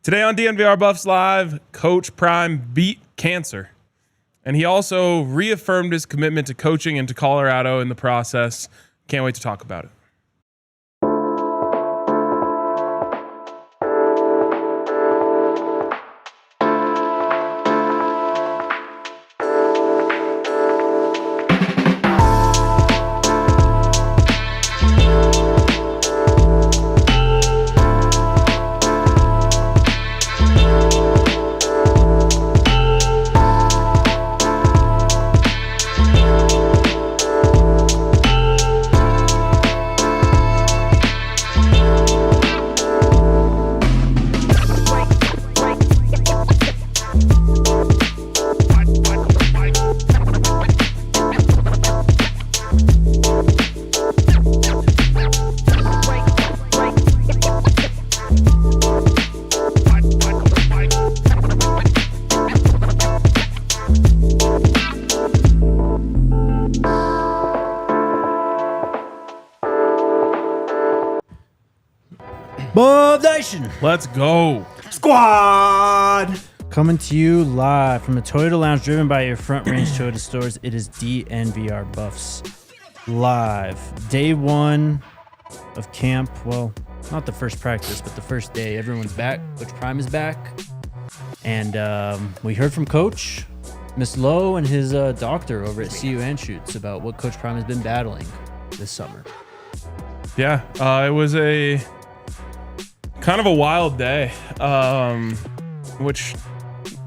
Today on DNVR Buffs Live, Coach Prime beat cancer. And he also reaffirmed his commitment to coaching and to Colorado in the process. Can't wait to talk about it. Buff Nation, Let's go. Squad! Coming to you live from the Toyota Lounge, driven by your Front Range Toyota stores. It is DNVR Buffs Live. Day one of camp. Well, not the first practice, but the first day. Everyone's back. Coach Prime is back. And we heard from Coach, Miss Lowe, and his doctor over at CU Anschutz about what Coach Prime has been battling this summer. Yeah, it was a kind of a wild day, which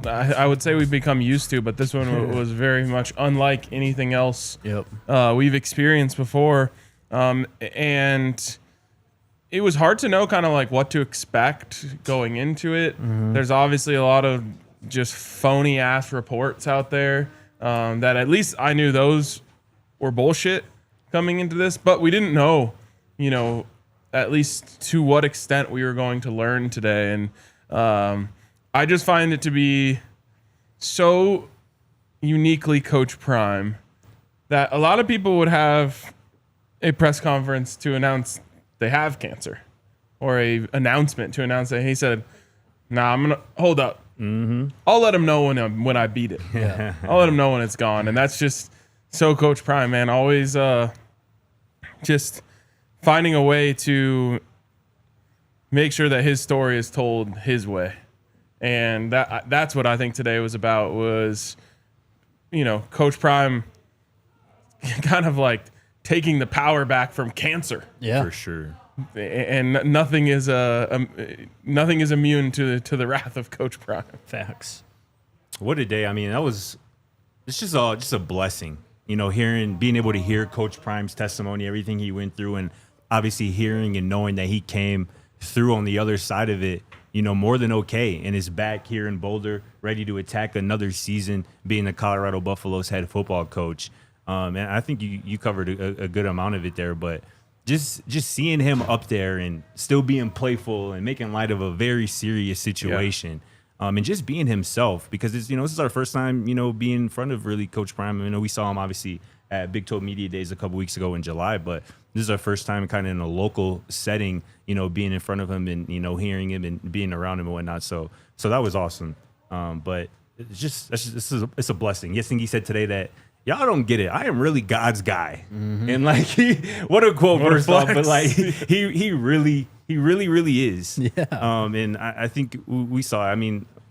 I would say we've become used to, but this one was very much unlike anything else we've experienced before. And it was hard to know kind of like what to expect going into it. There's obviously a lot of just phony ass reports out there that at least I knew those were bullshit coming into this, but we didn't know, at least to what extent we were going to learn today. And I just find it to be so uniquely Coach Prime that a lot of people would have a press conference to announce they have cancer, or a announcement to announce that he said, "Nah, I'm gonna hold up. I'll let him know when I beat it. I'll let him know when it's gone." And that's just so Coach Prime, man. Always just finding a way to make sure that his story is told his way. And that's what I think today was about, was, Coach Prime kind of like taking the power back from cancer. Yeah, for sure. And nothing is immune to the wrath of Coach Prime. Facts. What a day. I mean, it's just a blessing, being able to hear Coach Prime's testimony, everything he went through, and obviously hearing and knowing that he came through on the other side of it, more than okay, and is back here in Boulder, ready to attack another season, being the Colorado Buffaloes head football coach. And I think you covered a good amount of it there, but just seeing him up there and still being playful and making light of a very serious situation, and just being himself, because this is our first time, being in front of really Coach Prime. We saw him obviously at Big Toe Media Days a couple weeks ago in July, but this is our first time kind of in a local setting, being in front of him and, hearing him and being around him and whatnot. So that was awesome. But it's a blessing. Yes, I think he said today that y'all don't get it. I am really God's guy. And like, what a quote first off, but like he really is. Yeah. And I think we saw,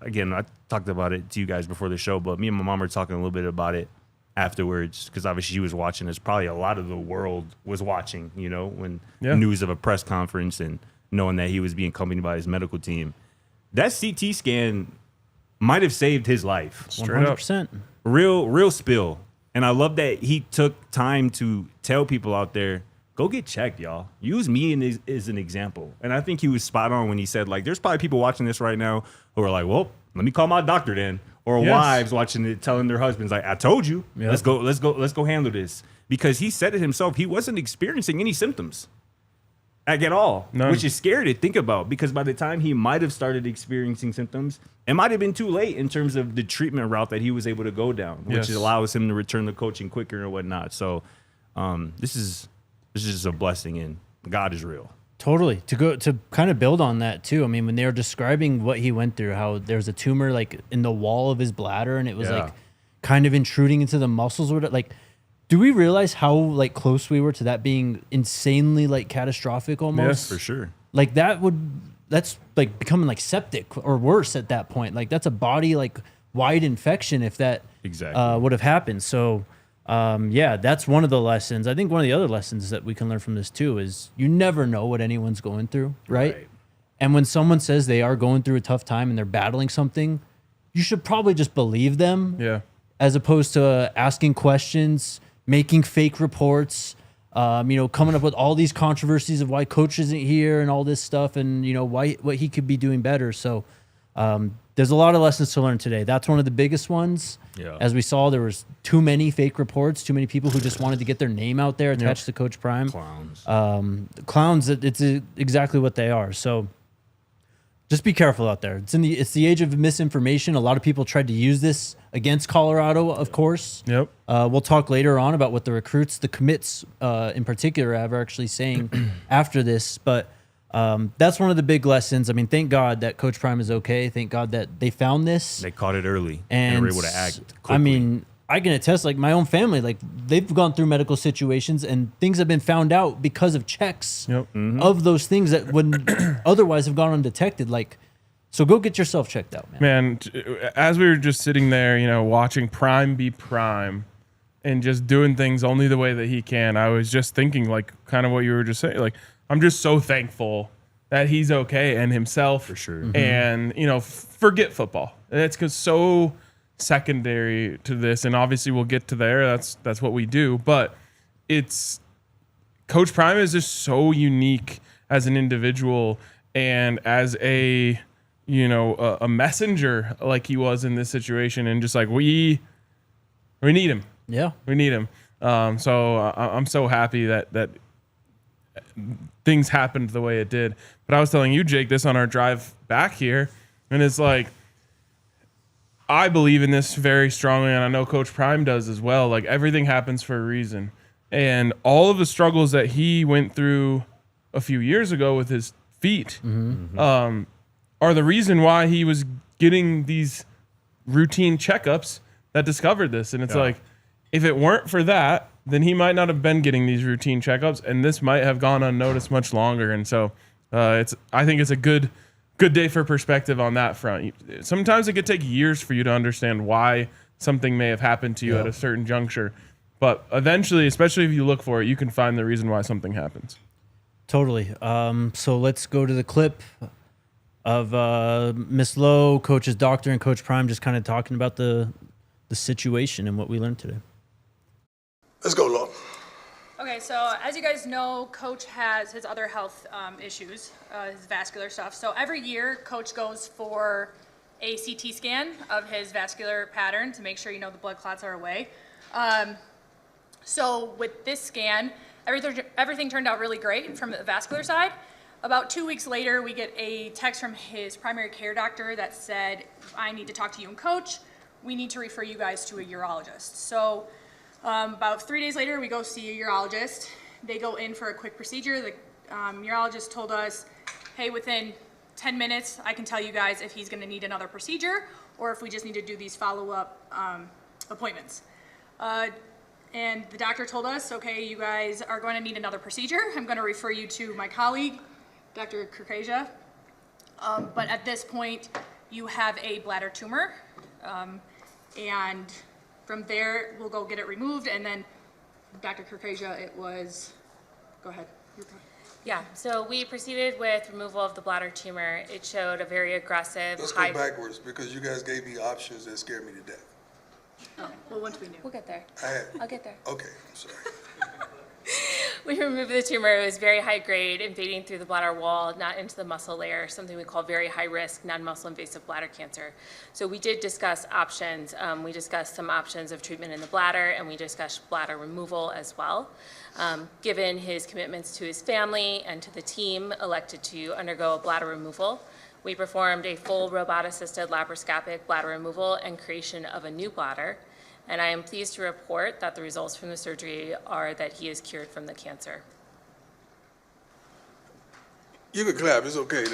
again, I talked about it to you guys before the show, but me and my mom were talking a little bit about it afterwards, because obviously she was watching, as probably a lot of the world was watching, when news of a press conference and knowing that he was being accompanied by his medical team. That CT scan might have saved his life. 100%. Real spill. And I love that he took time to tell people out there, go get checked, y'all. Use me as an example. And I think he was spot on when he said, like, there's probably people watching this right now who are like, well, let me call my doctor then. Or wives watching it, telling their husbands, like, I told you, let's go handle this. Because he said it himself, he wasn't experiencing any symptoms at all. None. Which is scary to think about, because by the time he might have started experiencing symptoms, it might have been too late in terms of the treatment route that he was able to go down, which allows him to return to coaching quicker and whatnot. So this is just a blessing, and God is real. Totally. To kind of build on that too. I mean, when they were describing what he went through, how there's a tumor like in the wall of his bladder, and it was like kind of intruding into the muscles. Like, do we realize how like close we were to that being insanely like catastrophic almost? Yes, for sure. Like that's like becoming like septic or worse at that point. Like that's a body like wide infection if that would have happened. So. That's one of the lessons. I think one of the other lessons that we can learn from this too is you never know what anyone's going through, right? And when someone says they are going through a tough time and they're battling something, you should probably just believe them. Yeah. As opposed to asking questions, making fake reports, coming up with all these controversies of why coach isn't here and all this stuff and, what he could be doing better. So, there's a lot of lessons to learn today. That's one of the biggest ones. Yeah. As we saw, there was too many fake reports, too many people who just wanted to get their name out there attached to Coach Prime. Clowns. It's exactly what they are. So just be careful out there. It's the age of misinformation. A lot of people tried to use this against Colorado, of course. Yep. We'll talk later on about what the recruits, the commits in particular, are actually saying after this. But that's one of the big lessons. I mean, thank God that Coach Prime is okay. Thank God that they found this. They caught it early and were able to act quickly. I mean, I can attest, like my own family, like they've gone through medical situations and things have been found out because of checks of those things that would otherwise have gone undetected. Like, so go get yourself checked out, man. As we were just sitting there, watching Prime be Prime and just doing things only the way that he can, I was just thinking like kind of what you were just saying, like, I'm just so thankful that he's okay and himself. For sure. And, forget football. It's so secondary to this. And obviously we'll get to there. That's what we do. But Coach Prime is just so unique as an individual and as a messenger like he was in this situation. And just like we need him. Yeah. We need him. So I'm so happy that things happened the way it did. But I was telling you, Jake, this on our drive back here, and it's like, I believe in this very strongly, and I know Coach Prime does as well. Like, everything happens for a reason. And all of the struggles that he went through a few years ago with his feet are the reason why he was getting these routine checkups that discovered this. And it's like, if it weren't for that, then he might not have been getting these routine checkups, and this might have gone unnoticed much longer. And so I think it's a good day for perspective on that front. Sometimes it could take years for you to understand why something may have happened to you at a certain juncture. But eventually, especially if you look for it, you can find the reason why something happens. Totally. So let's go to the clip of Miss Lowe, Coach's doctor, and Coach Prime just kind of talking about the situation and what we learned today. Let's go, Law. Okay, so as you guys know, Coach has his other health issues, his vascular stuff. So every year, Coach goes for a CT scan of his vascular pattern to make sure the blood clots are away. So with this scan, everything turned out really great from the vascular side. About 2 weeks later, we get a text from his primary care doctor that said, I need to talk to you and Coach. We need to refer you guys to a urologist. So about 3 days later, we go see a urologist. They go in for a quick procedure. The urologist told us, hey, within 10 minutes, I can tell you guys if he's gonna need another procedure or if we just need to do these follow-up appointments. And the doctor told us, okay, you guys are going to need another procedure. I'm gonna refer you to my colleague, Dr. Kurkasia. But at this point, you have a bladder tumor. And from there, we'll go get it removed, and then Dr. Kurkasia, it was, go ahead. Yeah, so we proceeded with removal of the bladder tumor. It showed a very aggressive Let's go backwards because you guys gave me options that scared me to death. Oh, well, once we knew. We'll get there. I'll get there. Okay, I'm sorry. We removed the tumor. It was very high grade, invading through the bladder wall, not into the muscle layer, something we call very high risk, non-muscle invasive bladder cancer. So we did discuss options. We discussed some options of treatment in the bladder, and we discussed bladder removal as well. Given his commitments to his family and to the team, elected to undergo a bladder removal. We performed a full robot-assisted laparoscopic bladder removal and creation of a new bladder. And I am pleased to report that the results from the surgery are that he is cured from the cancer. You can clap. It's okay.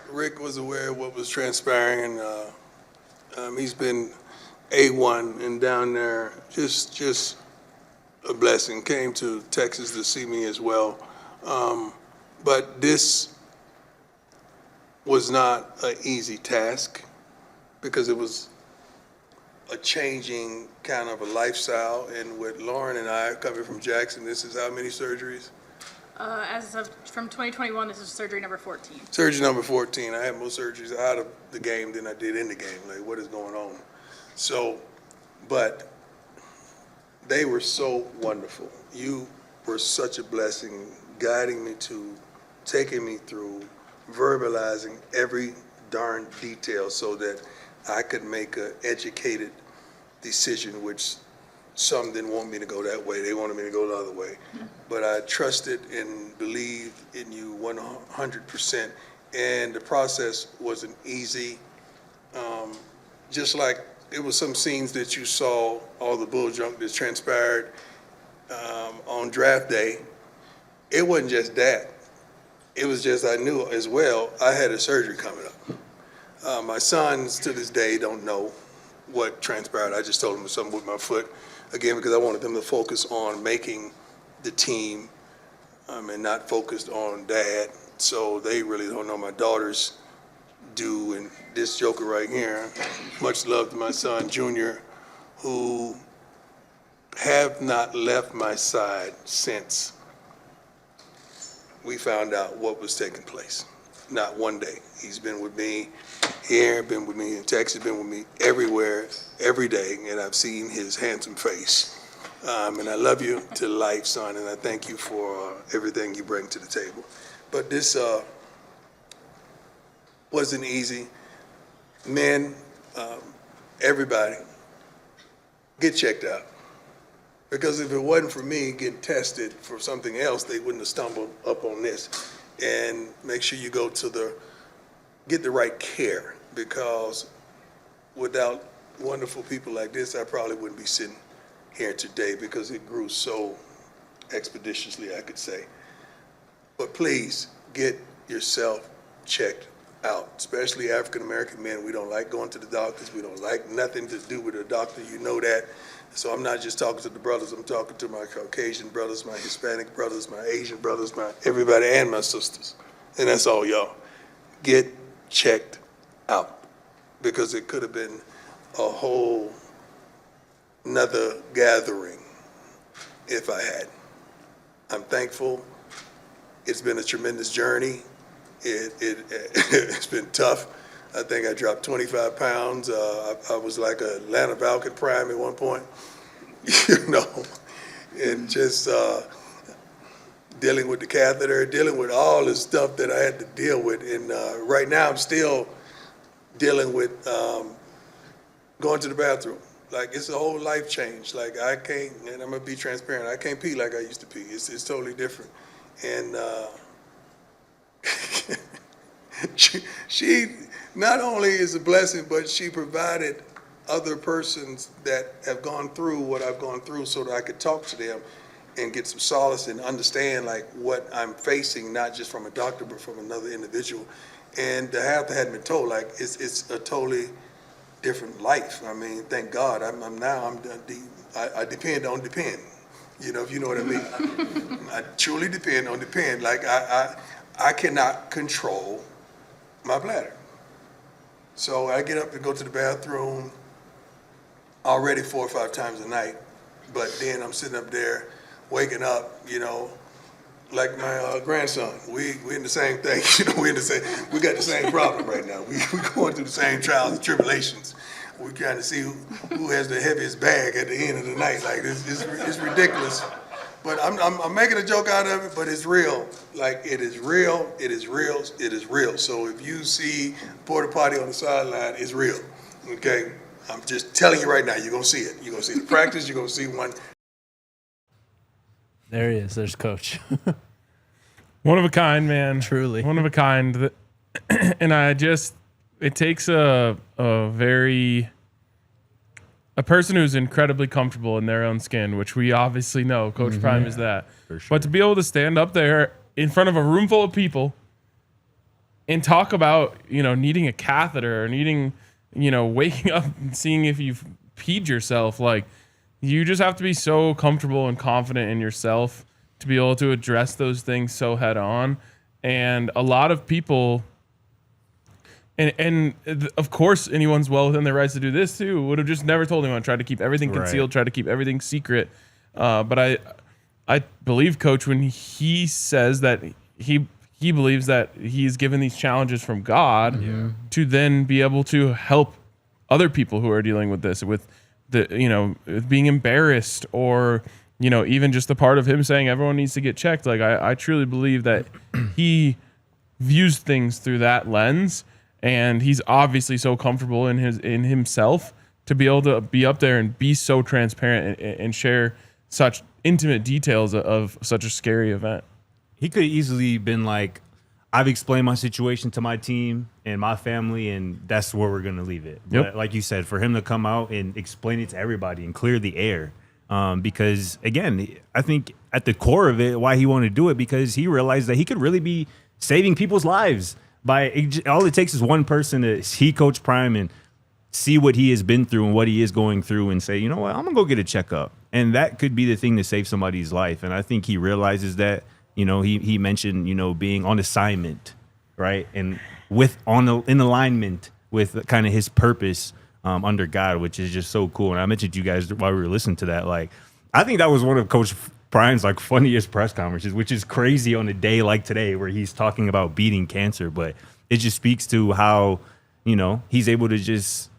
Rick was aware of what was transpiring, and he's been A1 and down there. Just a blessing. Came to Texas to see me as well. But this was not an easy task because it was a changing kind of a lifestyle. And with Lauren and I coming from Jackson, this is how many surgeries? From 2021, this is surgery number 14. Surgery number 14. I had more surgeries out of the game than I did in the game. Like, what is going on? So, but they were so wonderful. You were such a blessing, guiding me to, taking me through, verbalizing every darn detail so that I could make an educated decision, which some didn't want me to go that way. They wanted me to go the other way. But I trusted and believed in you 100%. And the process wasn't easy. Just like it was some scenes that you saw, all the bull junk that transpired on draft day. It wasn't just that. It was just I knew as well I had a surgery coming up. My sons to this day don't know what transpired. I just told them something with my foot, again, because I wanted them to focus on making the team and not focused on dad. So they really don't know. My daughters do, and this joker right here, much love to my son, Junior, who have not left my side since we found out what was taking place. Not one day. He's been with me here, been with me in Texas, been with me everywhere, every day, and I've seen his handsome face. And I love you to life, son, and I thank you for everything you bring to the table. But this wasn't easy. Men, everybody, get checked out. Because if it wasn't for me getting tested for something else, they wouldn't have stumbled up on this. And make sure you go to get the right care, because without wonderful people like this, I probably wouldn't be sitting here today, because it grew so expeditiously, I could say. But please get yourself checked out, especially African-American men. We don't like going to the doctors. We don't like nothing to do with a doctor. You know that. So I'm not just talking to the brothers. I'm talking to my Caucasian brothers, my Hispanic brothers, my Asian brothers, my everybody, and my sisters. And that's all, y'all. Get checked out, because it could have been a whole another gathering if I had. I'm thankful. It's been a tremendous journey. It's been tough. I think I dropped 25 pounds. I was like a Atlanta Falcon prime at one point, and just dealing with the catheter, dealing with all the stuff that I had to deal with. And right now I'm still dealing with going to the bathroom. Like, it's a whole life change. Like, I can't, and I'm gonna be transparent, I can't pee like I used to pee. It's totally different. And she not only is a blessing, but she provided other persons that have gone through what I've gone through so that I could talk to them and get some solace and understand like what I'm facing, not just from a doctor, but from another individual. And to have that had been told, like, it's a totally different life. I mean, thank God. I depend on depend. If you know what I mean. I truly depend on depend. Like, I cannot control my bladder. So I get up and go to the bathroom already 4 or 5 times a night. But then I'm sitting up there waking up, like my grandson. We in the same thing. We got the same problem right now. We going through the same trials and tribulations. We're trying to see who has the heaviest bag at the end of the night. Like, it's ridiculous. But I'm making a joke out of it, but it's real. Like, it is real, it is real, it is real. So if you see porta potty on the sideline, it's real, okay? I'm just telling you right now, you're gonna see it. You're gonna see the practice, you're gonna see one. There he is, there's Coach. One of a kind, man. Truly. One of a kind. And it takes a very a person who's incredibly comfortable in their own skin, which we obviously know Coach Prime is that. For sure. But to be able to stand up there in front of a room full of people and talk about, needing a catheter or needing, waking up and seeing if you've peed yourself, like, you just have to be so comfortable and confident in yourself to be able to address those things so head on. And a lot of people, and of course anyone's well within their rights to do this too, would have just never told anyone, tried to keep everything concealed, tried to keep everything secret. But I believe Coach when he says that he believes that he's given these challenges from God to then be able to help other people who are dealing with this, with being embarrassed, or even just the part of him saying everyone needs to get checked. Like I truly believe that he views things through that lens, and he's obviously so comfortable in himself to be able to be up there and be so transparent and share such intimate details of such a scary event. He could have easily been like, I've explained my situation to my team and my family, and that's where we're going to leave it. Yep. But like you said, for him to come out and explain it to everybody and clear the air, because, again, I think at the core of it, why he wanted to do it, because he realized that he could really be saving people's lives. All it takes is one person to see Coach Prime and see what he has been through and what he is going through and say, you know what, I'm going to go get a checkup. And that could be the thing to save somebody's life. And I think he realizes that. He mentioned, being on assignment, right? And in alignment with kind of his purpose under God, which is just so cool. And I mentioned to you guys while we were listening to that, like, I think that was one of Coach Brian's funniest press conferences, which is crazy on a day like today where he's talking about beating cancer. But it just speaks to how, he's able to just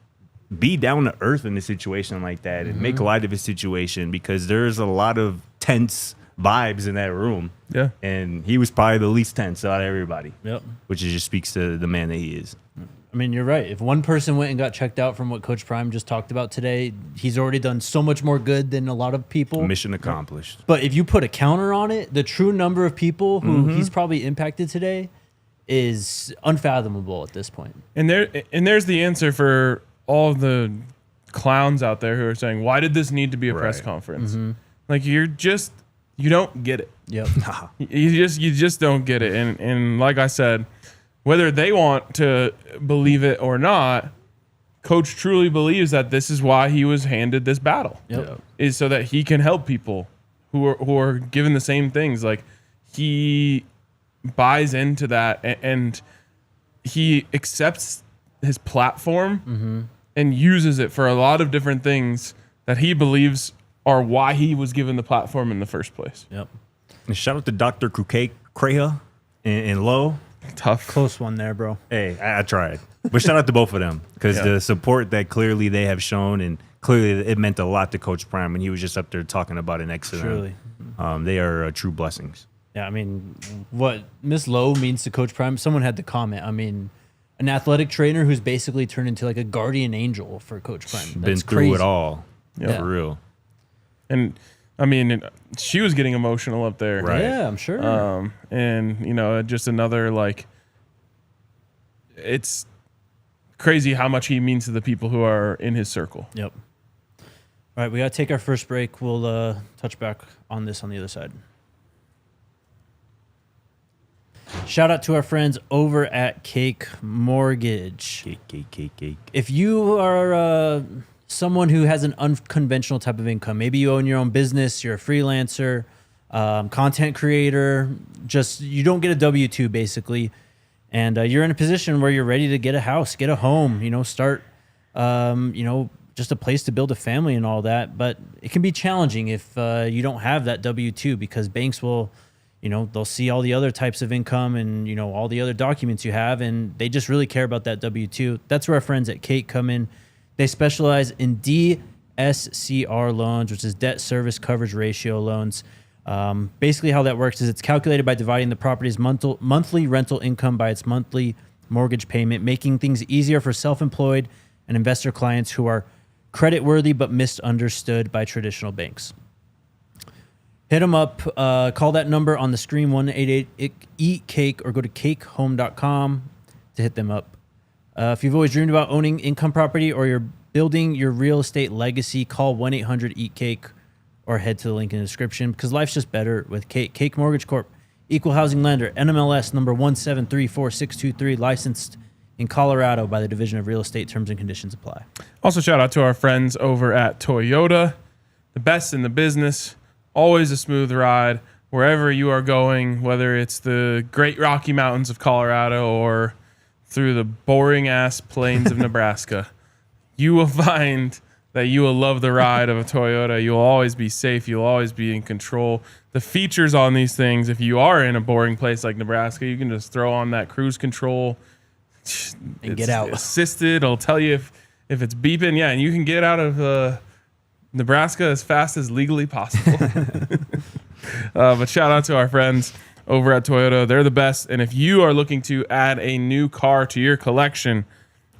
be down to earth in a situation like that and make light of his situation, because there's a lot of tense vibes in that room. Yeah. And he was probably the least tense out of everybody. Yep. Which just speaks to the man that he is. I mean, you're right. If one person went and got checked out from what Coach Prime just talked about today, he's already done so much more good than a lot of people. Mission accomplished. But if you put a counter on it, the true number of people who he's probably impacted today is unfathomable at this point. And there's the answer for all of the clowns out there who are saying, why did this need to be a press conference? Like, you don't get it. Yep. You just don't get it. And like I said, whether they want to believe it or not, Coach truly believes that this is why he was handed this battle. Yep. Is so that he can help people who are given the same things. Like, he buys into that, and he accepts his platform and uses it for a lot of different things that he believes are why he was given the platform in the first place. Yep. And shout out to Dr. Creha and Lowe. Tough. Close one there, bro. Hey, I tried. But shout out to both of them, because the support that clearly they have shown, and clearly it meant a lot to Coach Prime when he was just up there talking about it next to them. They are true blessings. Yeah, I mean, what Miss Lowe means to Coach Prime, someone had to comment. I mean, an athletic trainer who's basically turned into like a guardian angel for Coach Prime. That's been through crazy. it all. Yeah. For real. And I mean, she was getting emotional up there. Right. Yeah, I'm sure. And just another, like, it's crazy how much he means to the people who are in his circle. Yep. All right, we got to take our first break. We'll touch back on this on the other side. Shout out to our friends over at Cake Mortgage. Cake. If you are someone who has an unconventional type of income, maybe you own your own business, you're a freelancer, content creator, just you don't get a W-2 basically, and you're in a position where you're ready to get a house, get a home, start, just a place to build a family and all that. But it can be challenging if you don't have that W-2, because banks will, they'll see all the other types of income and, all the other documents you have, and they just really care about that W-2. That's where our friends at Cake come in. They specialize in DSCR loans, which is debt service coverage ratio loans. Basically how that works is it's calculated by dividing the property's monthly rental income by its monthly mortgage payment, making things easier for self-employed and investor clients who are creditworthy but misunderstood by traditional banks. Hit them up. Call that number on the screen, 1-888-EAT-CAKE, or go to cakehome.com to hit them up. If you've always dreamed about owning income property, or your building your real estate legacy. Call 1-800-EAT-CAKE or head to the link in the description, because life's just better with Cake. Cake Mortgage Corp, equal housing lender, NMLS number 1734623, licensed in Colorado by the Division of Real Estate. Terms and conditions apply. Also, shout out to our friends over at Toyota, the best in the business. Always a smooth ride wherever you are going, whether it's the Great Rocky Mountains of Colorado or through the boring ass plains of Nebraska. You will find that you will love the ride of a Toyota. You'll always be safe. You'll always be in control. The features on these things, if you are in a boring place like Nebraska, you can just throw on that cruise control and get out. Assisted. It'll tell you if it's beeping. Yeah, and you can get out of Nebraska as fast as legally possible. But shout out to our friends over at Toyota. They're the best. And if you are looking to add a new car to your collection,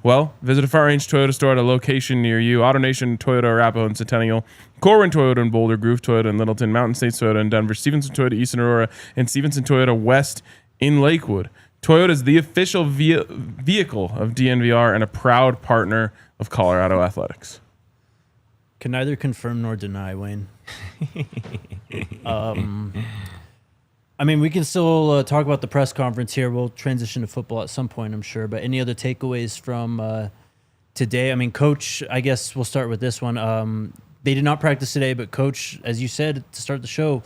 well, visit a Far Range Toyota store at a location near you. AutoNation, Toyota, Arapahoe, and Centennial. Corwin Toyota in Boulder, Groove Toyota in Littleton, Mountain States Toyota in Denver, Stevenson Toyota East in Aurora, and Stevenson Toyota West in Lakewood. Toyota is the official vehicle of DNVR and a proud partner of Colorado Athletics. Can neither confirm nor deny, Wayne. I mean, we can still talk about the press conference here. We'll transition to football at some point, I'm sure. But any other takeaways from today? I mean, Coach, I guess we'll start with this one. They did not practice today, but Coach, as you said to start the show,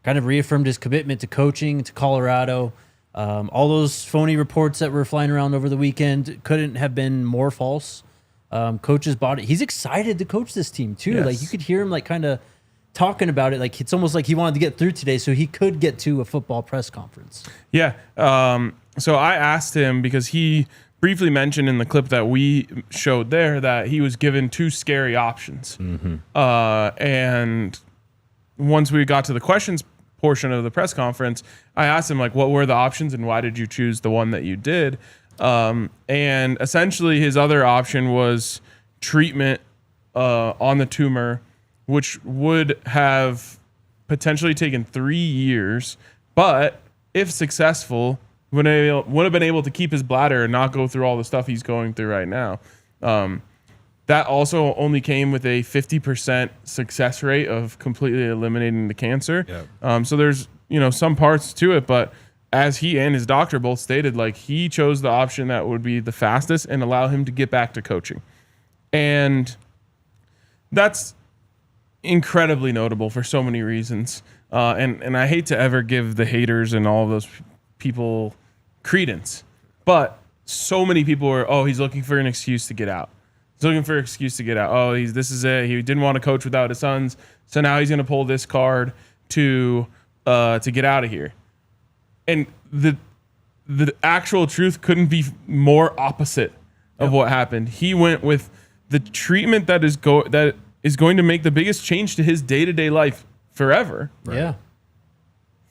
kind of reaffirmed his commitment to coaching, to Colorado. All those phony reports that were flying around over the weekend couldn't have been more false. Coach's body, he's excited to coach this team too. Yes. Like you could hear him like kind of talking about it. Like it's almost like he wanted to get through today so he could get to a football press conference. Yeah. So I asked him, because he briefly mentioned in the clip that we showed there that he was given two scary options. And once we got to the questions portion of the press conference, I asked him, like, what were the options and why did you choose the one that you did? And essentially his other option was treatment on the tumor, which would have potentially taken 3 years, but if successful, would have been able to keep his bladder and not go through all the stuff he's going through right now. That also only came with a 50% success rate of completely eliminating the cancer. Yep. So there's some parts to it, but as he and his doctor both stated, like, he chose the option that would be the fastest and allow him to get back to coaching. And that's incredibly notable for so many reasons. And I hate to ever give the haters and all of those people credence, but so many people were, he's looking for an excuse to get out. He's looking for an excuse to get out. This is it. He didn't want to coach without his sons, so now he's going to pull this card to get out of here. And the actual truth couldn't be more opposite of what happened. He went with the treatment that is going to make the biggest change to his day-to-day life forever. Right. Yeah.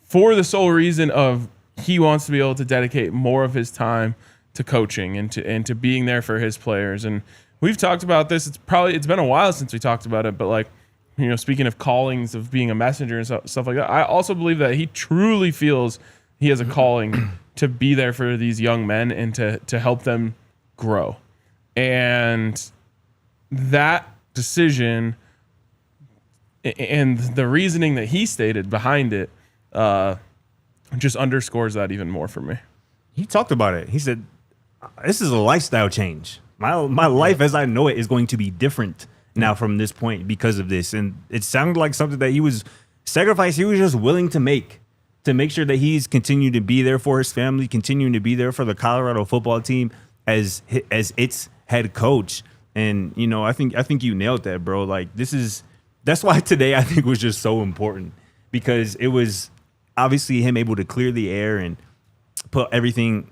For the sole reason of he wants to be able to dedicate more of his time to coaching and to being there for his players. And we've talked about this. It's been a while since we talked about it, but like, speaking of callings of being a messenger and stuff like that, I also believe that he truly feels he has a calling to be there for these young men and to help them grow. And that decision and the reasoning that he stated behind it just underscores that even more for me. He talked about it. He said, this is a lifestyle change. My life as I know it is going to be different now from this point because of this. And it sounded like something that he was sacrifice he was just willing to make sure that he's continuing to be there for his family, continuing to be there for the Colorado football team as its head coach. And, I think you nailed that, bro. Like, that's why today I think was just so important, because it was obviously him able to clear the air and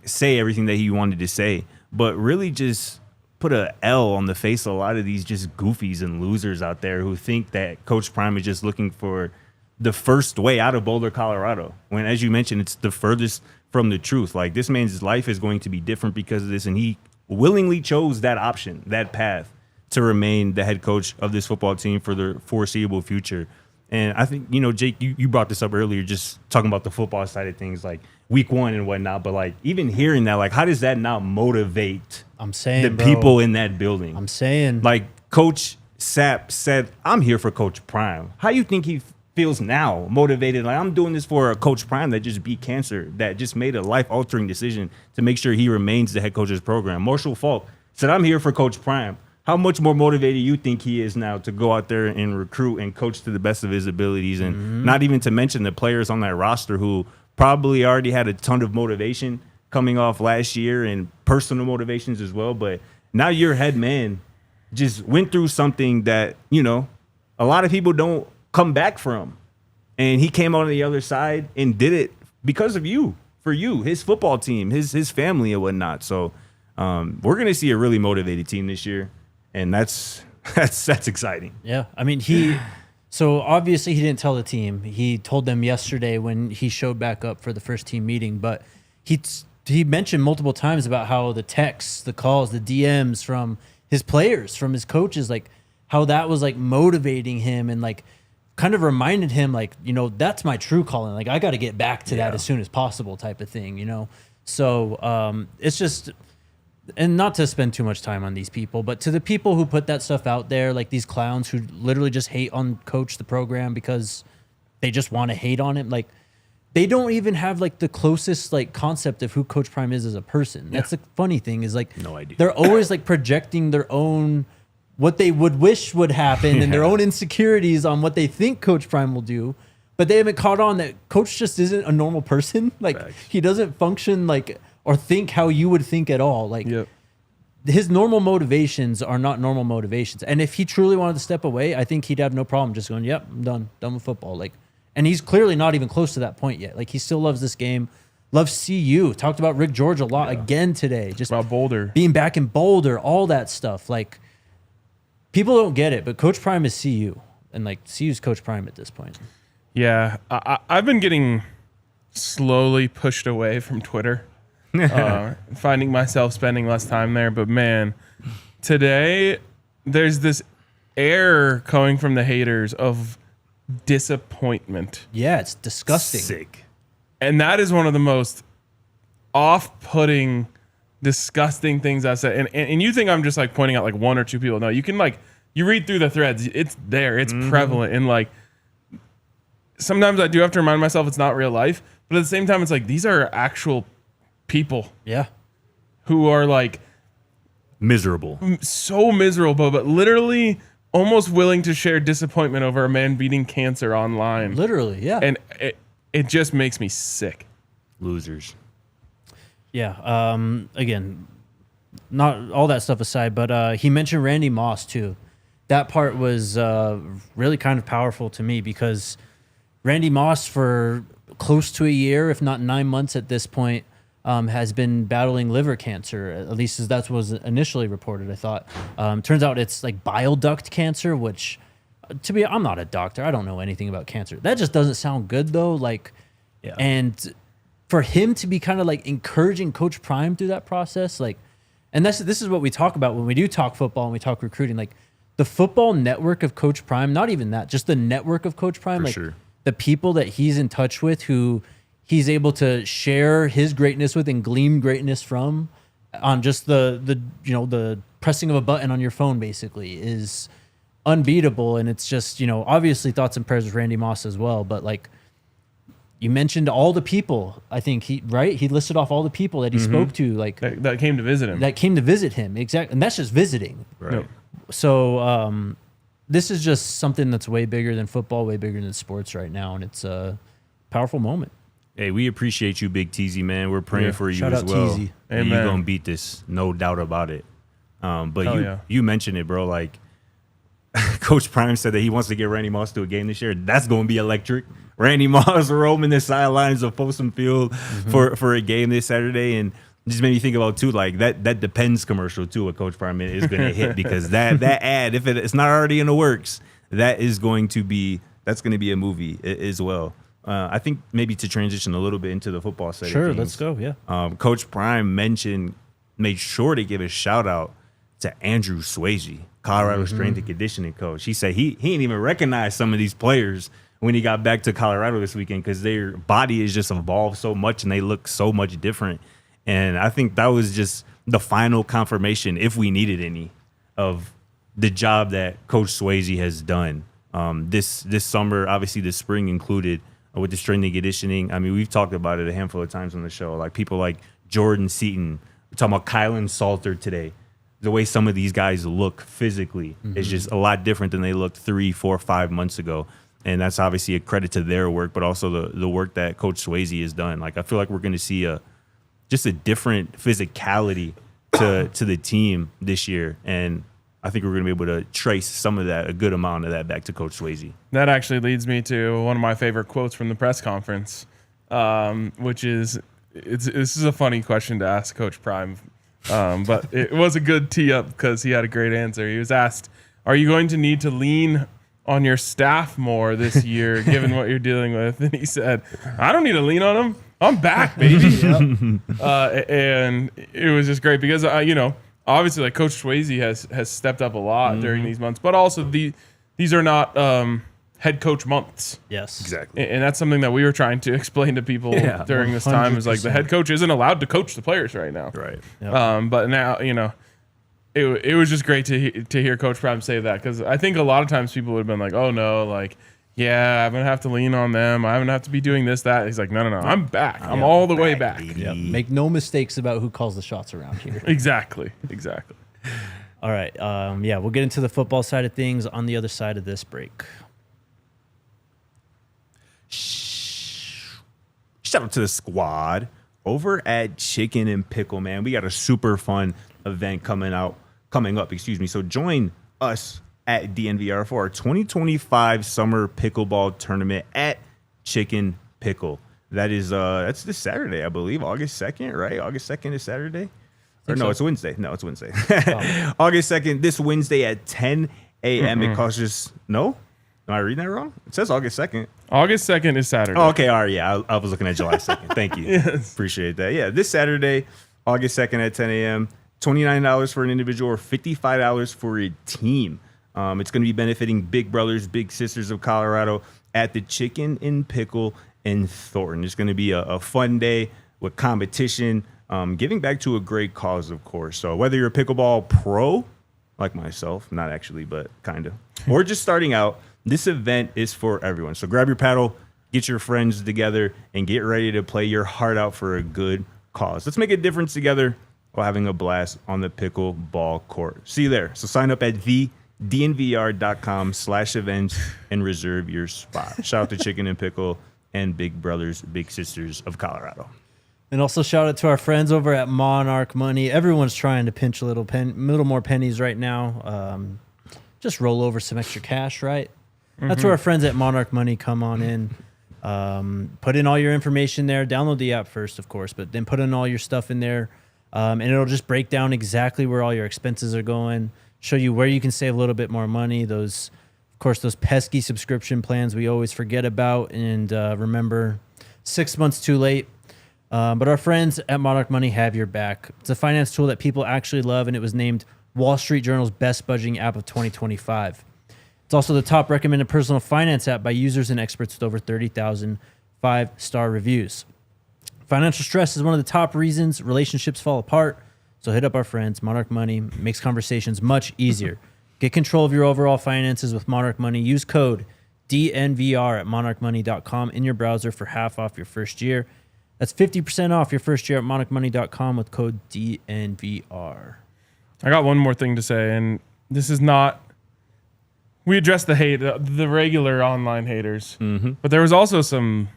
say everything that he wanted to say, but really just put a L on the face of a lot of these just goofies and losers out there who think that Coach Prime is just looking for the first way out of Boulder, Colorado, when, as you mentioned, it's the furthest from the truth. Like, this man's life is going to be different because of this, and he willingly chose that option, that path, to remain the head coach of this football team for the foreseeable future. And I think, Jake, you brought this up earlier, just talking about the football side of things, like week one and whatnot. But like, even hearing that, like, how does that not motivate the people in that building? I'm saying, like, Coach Sapp said, I'm here for Coach Prime. How you think he feels now, motivated? Like, I'm doing this for a Coach Prime that just beat cancer, that just made a life-altering decision to make sure he remains the head coach of his program. Marshall Falk said, I'm here for Coach Prime. How much more motivated you think he is now to go out there and recruit and coach to the best of his abilities? And not even to mention the players on that roster who probably already had a ton of motivation coming off last year and personal motivations as well. But now your head man just went through something that, you know, a lot of people don't come back from. And he came out on the other side and did it because of you, for you, his football team, his family and whatnot. So we're going to see a really motivated team this year. And that's exciting. Yeah. I mean, so obviously he didn't tell the team. He told them yesterday when he showed back up for the first team meeting, but he mentioned multiple times about how the texts, the calls, the DMs from his players, from his coaches, like how that was like motivating him and like kind of reminded him like, you know, that's my true calling. Like I got to get back to that as soon as possible type of thing, you know? So it's just, and not to spend too much time on these people, but to the people who put that stuff out there, like these clowns who literally just hate on Coach the program because they just want to hate on him. Like they don't even have like the closest like concept of who Coach Prime is as a person. That's the funny thing is like, no idea. They're always like projecting their own, what they would wish would happen and their own insecurities on what they think Coach Prime will do. But they haven't caught on that Coach just isn't a normal person. Like he doesn't function like, or think how you would think at all. Like his normal motivations are not normal motivations. And if he truly wanted to step away, I think he'd have no problem just going, yep, I'm done with football. Like, and he's clearly not even close to that point yet. Like he still loves this game, loves CU. Talked about Rick George a lot again today. Just about Boulder, being back in Boulder, all that stuff. Like people don't get it, but Coach Prime is CU, and like CU's Coach Prime at this point. Yeah, I've been getting slowly pushed away from Twitter. Finding myself spending less time there. But man, today there's this air coming from the haters of disappointment. Yeah, it's disgusting. Sick. And that is one of the most off-putting, disgusting things I said. And you think I'm just like pointing out like one or two people. No, you can like, you read through the threads. It's there. It's prevalent. And like, sometimes I do have to remind myself it's not real life. But at the same time, it's like, these are actual people who are like miserable, so miserable, but literally almost willing to share disappointment over a man beating cancer online. Literally, yeah. And it just makes me sick. Losers. Yeah. Again, not all that stuff aside, but he mentioned Randy Moss too. That part was really kind of powerful to me because Randy Moss for close to a year, if not 9 months at this point, has been battling liver cancer, at least as that was initially reported, I thought. Turns out it's like bile duct cancer, which, I'm not a doctor. I don't know anything about cancer. That just doesn't sound good, though. Like, and for him to be kind of like encouraging Coach Prime through that process, like, and this is what we talk about when we do talk football and we talk recruiting, like the football network of Coach Prime, not even that, just the network of Coach Prime, for like sure. The people that he's in touch with who he's able to share his greatness with and glean greatness from on just the pressing of a button on your phone basically is unbeatable. And it's just, obviously thoughts and prayers with Randy Moss as well. But like you mentioned all the people, I think he listed off all the people that he spoke to, like that came to visit him. Exactly. And that's just visiting. Right. So, this is just something that's way bigger than football, way bigger than sports right now. And it's a powerful moment. Hey, we appreciate you, Big Teasy, man. We're praying for you Shout as out well. Teasy. And you're going to beat this, no doubt about it. But you mentioned it, bro. Like, Coach Prime said that he wants to get Randy Moss to a game this year. That's going to be electric. Randy Moss roaming the sidelines of Folsom Field for a game this Saturday. And just made me think about, too, like, that Depends commercial, too, what Coach Prime is going to hit. Because that ad, if it's not already in the works, that's going to be a movie as well. I think maybe to transition a little bit into the football side. Sure, of things, let's go. Yeah. Coach Prime made sure to give a shout out to Andrew Swayze, Colorado strength and conditioning coach. He said he didn't even recognize some of these players when he got back to Colorado this weekend because their body has just evolved so much and they look so much different. And I think that was just the final confirmation, if we needed any, of the job that Coach Swayze has done this summer, obviously the spring included, with the strength and conditioning. I mean, we've talked about it a handful of times on the show. Like people like Jordan Seaton. We're talking about Kylan Salter today. The way some of these guys look physically is just a lot different than they looked 3, 4, 5 months ago. And that's obviously a credit to their work, but also the work that Coach Swayze has done. Like I feel like we're going to see just a different physicality to the team this year. And I think we're going to be able to trace some of that, a good amount of that, back to Coach Swayze. That actually leads me to one of my favorite quotes from the press conference, which is, this is a funny question to ask Coach Prime, but it was a good tee up because he had a great answer. He was asked, are you going to need to lean on your staff more this year, given what you're dealing with? And he said, I don't need to lean on them. I'm back, baby. And it was just great because, obviously, like Coach Swayze has stepped up a lot during these months, but also these are not head coach months. Yes, exactly. And that's something that we were trying to explain to people during this time. Is like the head coach isn't allowed to coach the players right now. Right. Yep. But now, it was just great to hear Coach Prime say that, because I think a lot of times people would have been like, oh no, like, yeah, I'm going to have to lean on them. I'm going to have to be doing this, that. He's like, no. I'm back. I'm all the way back. Yep. Make no mistakes about who calls the shots around here. Exactly. All right. We'll get into the football side of things on the other side of this break. Shout out to the squad over at Chicken and Pickle, man. We got a super fun event coming up. So join us at DNVR for our 2025 Summer Pickleball Tournament at Chicken Pickle. That is that's this Saturday, I believe, August 2nd, right? August 2nd is Saturday? Or no, it's Wednesday. No, it's Wednesday. August 2nd, this Wednesday at 10 a.m. It costs just, no? Am I reading that wrong? It says August 2nd. August 2nd is Saturday. Oh, okay, all right, yeah. I was looking at July 2nd. Thank you. Yes. Appreciate that. Yeah, this Saturday, August 2nd at 10 a.m., $29 for an individual or $55 for a team. It's going to be benefiting Big Brothers, Big Sisters of Colorado at the Chicken and Pickle in Thornton. It's going to be a fun day with competition, giving back to a great cause, of course. So whether you're a pickleball pro, like myself, not actually, but kind of, or just starting out, this event is for everyone. So grab your paddle, get your friends together, and get ready to play your heart out for a good cause. Let's make a difference together while having a blast on the pickleball court. See you there. So sign up at DNVR.com/events and reserve your spot. Shout out to Chicken and Pickle and Big Brothers, Big Sisters of Colorado. And also shout out to our friends over at Monarch Money. Everyone's trying to pinch a little more pennies right now. Just roll over some extra cash, right? That's where our friends at Monarch Money come on in. Put in all your information there. Download the app first, of course, but then put in all your stuff in there. And it'll just break down exactly where all your expenses are going, show you where you can save a little bit more money. Those pesky subscription plans we always forget about. And remember, 6 months too late. But our friends at Monarch Money have your back. It's a finance tool that people actually love, and it was named Wall Street Journal's best budgeting app of 2025. It's also the top recommended personal finance app by users and experts with over 30,000 5-star reviews. Financial stress is one of the top reasons relationships fall apart. So hit up our friends. Monarch Money makes conversations much easier. Get control of your overall finances with Monarch Money. Use code DNVR at monarchmoney.com in your browser for half off your first year. That's 50% off your first year at monarchmoney.com with code DNVR. I got one more thing to say, and this is not... We addressed the hate, the regular online haters, but there was also some...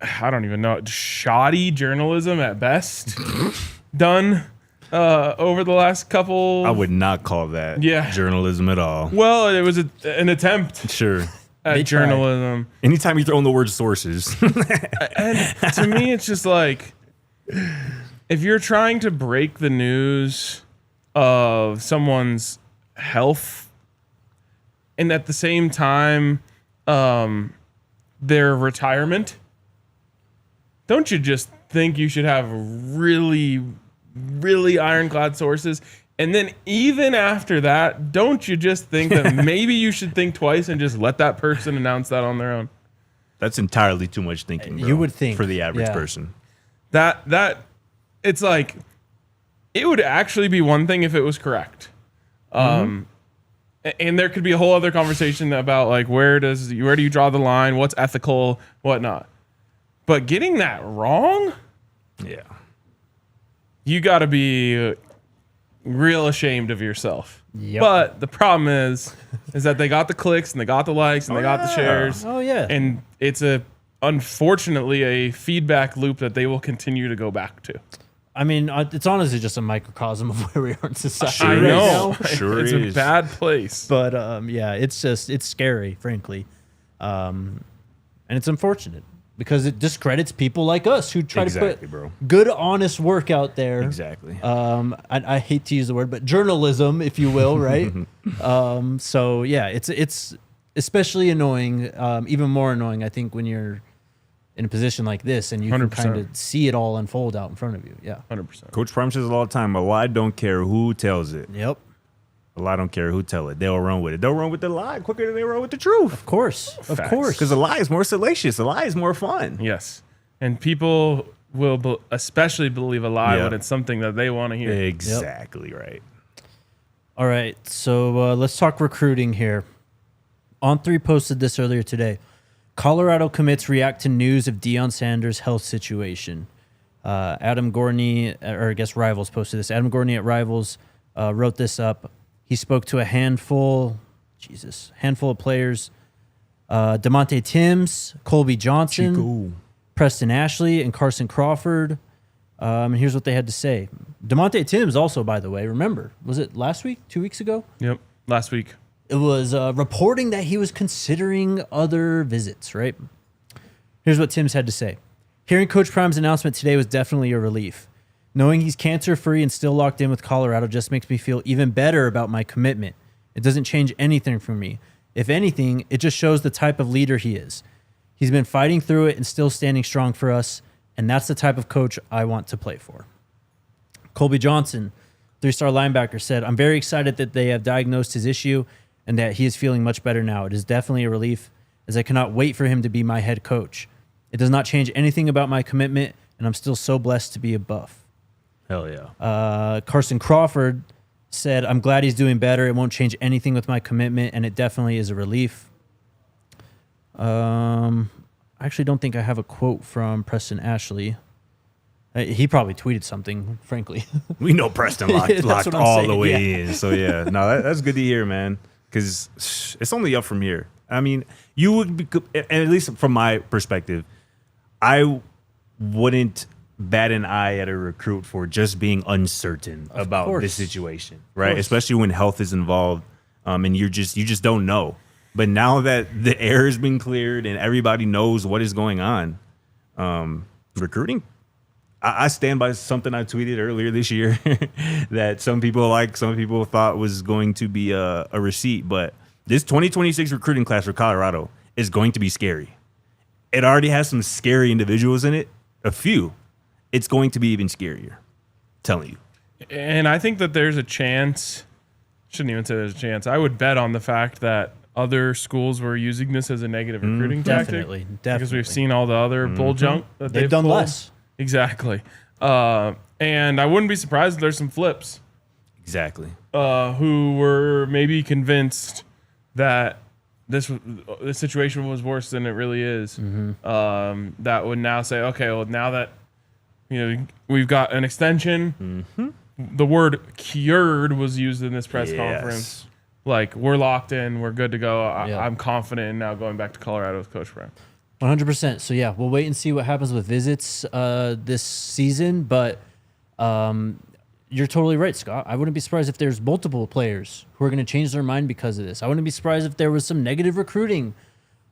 I don't even know, shoddy journalism at best done over the last couple. I would not call that journalism at all. Well, it was an attempt at journalism. Anytime you throw in the word sources. And to me, it's just like, if you're trying to break the news of someone's health and at the same time their retirement, don't you just think you should have really, really ironclad sources? And then even after that, don't you just think that maybe you should think twice and just let that person announce that on their own? That's entirely too much thinking, bro, you would think, for the average person. That it's like, it would actually be one thing if it was correct. And there could be a whole other conversation about like where do you draw the line, what's ethical, whatnot. But getting that wrong, you got to be real ashamed of yourself. Yep. But the problem is that they got the clicks and they got the likes and they got the shares. Oh yeah. And it's unfortunately a feedback loop that they will continue to go back to. I mean, it's honestly just a microcosm of where we are in society. I right know. now. Sure It's is. a bad place. But it's scary, frankly, and it's unfortunate because it discredits people like us who try to put good, honest work out there. Exactly. I hate to use the word, but journalism, if you will, right? So yeah, it's especially annoying, even more annoying, I think, when you're in a position like this and you can 100%. kind of see it all unfold out in front of you. Yeah. 100%. Coach Prime says it all the time, a lie don't care who tells it. Yep. A lie don't care who tell it. They'll run with it. They'll run with the lie quicker than they run with the truth. Of course. Of Facts. course. Because a lie is more salacious. A lie is more fun. Yes. And people will especially believe a lie when it's something that they want to hear. Exactly right. All right, so let's talk recruiting here. On3 posted this earlier today. Colorado commits react to news of Deion Sanders' health situation. Adam Gorney, or I guess Rivals posted this. Adam Gorney at Rivals wrote this up. He spoke to a handful of players. DeMonte Timms, Colby Johnson, Preston Ashley, and Carson Crawford. And here's what they had to say. DeMonte Timms also, by the way, remember, was it last week, 2 weeks ago? Yep. Last week. It was reporting that he was considering other visits, right? Here's what Timms had to say. Hearing Coach Prime's announcement today was definitely a relief. Knowing he's cancer-free and still locked in with Colorado just makes me feel even better about my commitment. It doesn't change anything for me. If anything, it just shows the type of leader he is. He's been fighting through it and still standing strong for us, and that's the type of coach I want to play for. Colby Johnson, 3-star linebacker, said, I'm very excited that they have diagnosed his issue and that he is feeling much better now. It is definitely a relief, as I cannot wait for him to be my head coach. It does not change anything about my commitment, and I'm still so blessed to be a Buff. Hell yeah. Carson Crawford said, I'm glad he's doing better. It won't change anything with my commitment, and it definitely is a relief. I actually don't think I have a quote from Preston Ashley. He probably tweeted something, frankly. We know Preston locked what I'm all saying, the way in. So, yeah. No, that's good to hear, man, because it's only up from here. I mean, you would be, at least from my perspective, I wouldn't bat an eye at a recruit for just being uncertain about this situation, right? Especially when health is involved, and you just don't know. But now that the air has been cleared and everybody knows what is going on, recruiting, I stand by something I tweeted earlier this year that some people thought was going to be a receipt, but this 2026 recruiting class for Colorado is going to be scary. It already has some scary individuals in it, a few. It's going to be even scarier. I'm telling you. And I think that there's a chance, shouldn't even say there's a chance, I would bet on the fact that other schools were using this as a negative recruiting tactic. Definitely. Because we've seen all the other bull junk that They've done pulled. less. Exactly. And I wouldn't be surprised if there's some flips Exactly. who were maybe convinced that this situation was worse than it really is. That would now say, okay, well, now that we've got an extension, the word cured was used in this press conference. Like, we're locked in, we're good to go. I'm confident in now going back to Colorado with Coach Brown. 100%. So, yeah, we'll wait and see what happens with visits this season. But you're totally right, Scott. I wouldn't be surprised if there's multiple players who are going to change their mind because of this. I wouldn't be surprised if there was some negative recruiting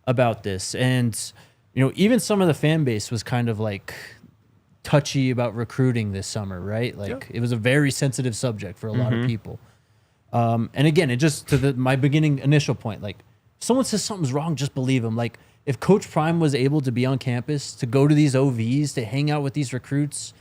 about this. And, even some of the fan base was kind of like touchy about recruiting this summer, right? Like, it was a very sensitive subject for a lot of people. And again, it just to my beginning initial point, like, if someone says something's wrong, just believe them. Like, if Coach Prime was able to be on campus, to go to these OVs, to hang out with these recruits,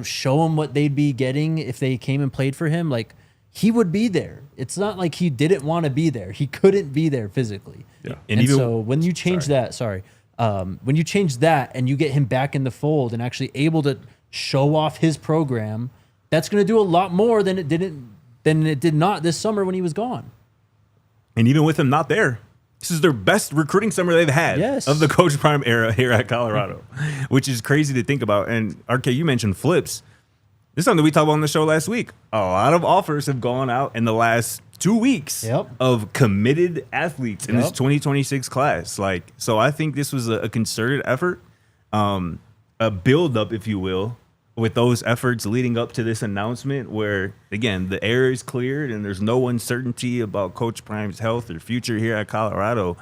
show them what they'd be getting if they came and played for him, like, he would be there. It's not like he didn't want to be there. He couldn't be there physically. Yeah. And even, so when you change when you change that and you get him back in the fold and actually able to show off his program, that's going to do a lot more than it didn't than it did not this summer when he was gone. And even with him not there, this is their best recruiting summer they've had of the Coach Prime era here at Colorado, which is crazy to think about. And RK, you mentioned flips. This is something we talked about on the show last week. A lot of offers have gone out in the last 2 weeks of committed athletes in this 2026 class. Like, so I think this was a concerted effort, a build-up, if you will, with those efforts leading up to this announcement where, again, the air is cleared and there's no uncertainty about Coach Prime's health or future here at Colorado.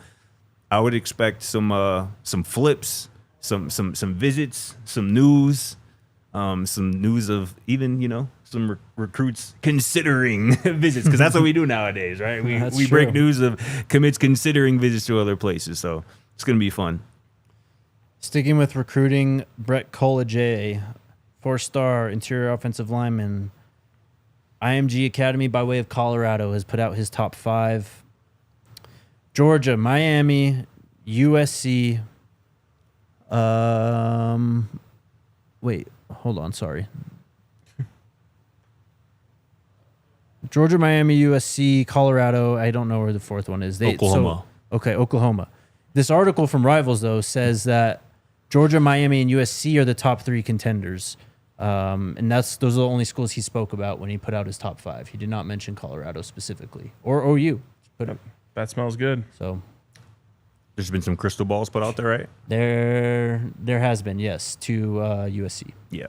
I would expect some flips, some visits, some news of even, some recruits considering visits, because that's what we do nowadays, right? We break news of commits considering visits to other places. So it's going to be fun. Sticking with recruiting, Brett Collegier, 4-star interior offensive lineman. IMG Academy by way of Colorado has put out his top 5. Georgia, Miami, USC. Wait, hold on, sorry. Georgia, Miami, USC, Colorado. I don't know where the fourth one is. Oklahoma. Oklahoma. This article from Rivals, though, says that Georgia, Miami, and USC are the top 3 contenders. And those are the only schools he spoke about when he put out his top 5. He did not mention Colorado specifically or OU. That smells good. So there's been some crystal balls put out there, right? There has been, yes, to USC. Yeah.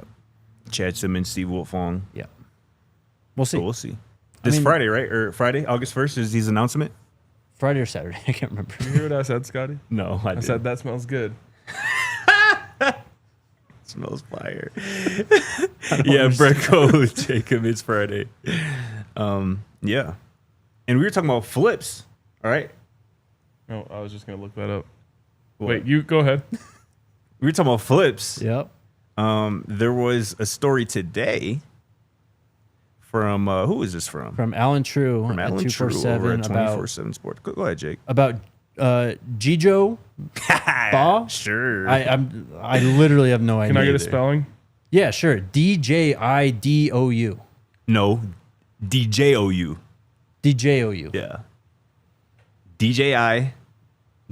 Chad Simmons, Steve Wiltfong. Yeah. We'll see. So we'll see. Friday, right? Or Friday, August 1st is his announcement? Friday or Saturday. I can't remember. You hear what I said, Scotty? No, I didn't. said that smells good. Smells fire. Yeah, Brett Collegier commits Friday. Yeah. And we were talking about flips, all right? No, I was just going to look that up. What? Wait, you go ahead. We were talking about flips. Yep. There was a story today from, who is this from? From Alan True. From Alan True over at 24/7 Sports. Go ahead, Jake. About Jijo Ba? Sure. I literally have no idea. Can I get a spelling? Yeah, sure. DJIDOU. No, DJOU. DJOU. Yeah. DJI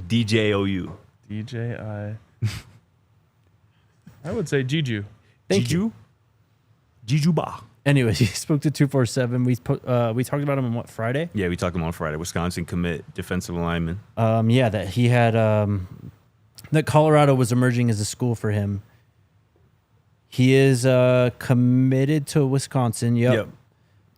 DJOU. DJI. I would say Jiju. Thank you. Jiju Ba. Anyways, he spoke to 247. We talked about him on Friday? Yeah, we talked about him on Friday. Wisconsin commit defensive lineman. Yeah, that he had that Colorado was emerging as a school for him. He is committed to Wisconsin. Yep.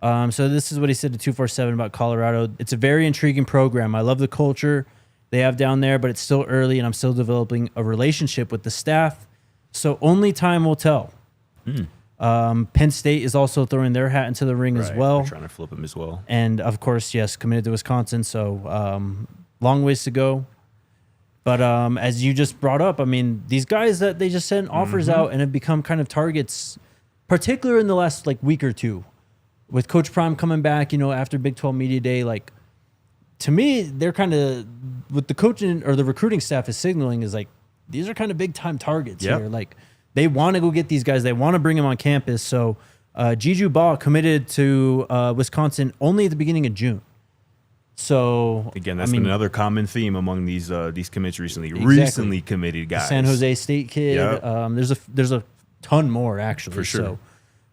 So this is what he said to 247 about Colorado. It's a very intriguing program. I love the culture they have down there, but it's still early, and I'm still developing a relationship with the staff. So only time will tell. Penn State is also throwing their hat into the ring as well. We're trying to flip him as well. And, of course, yes, committed to Wisconsin. So long ways to go. But as you just brought up, I mean, these guys that they just sent offers out and have become kind of targets, particularly in the last week or two. With Coach Prime coming back, after Big 12 Media Day, to me, they're kind of, what the coaching or the recruiting staff is signaling is these are kind of big time targets here. They want to go get these guys. They want to bring them on campus. So Jiju Ba committed to Wisconsin only at the beginning of June. So again, that's been another common theme among these commits recently. Exactly. Recently committed guys. The San Jose State kid. Yep. There's a ton more actually. For sure.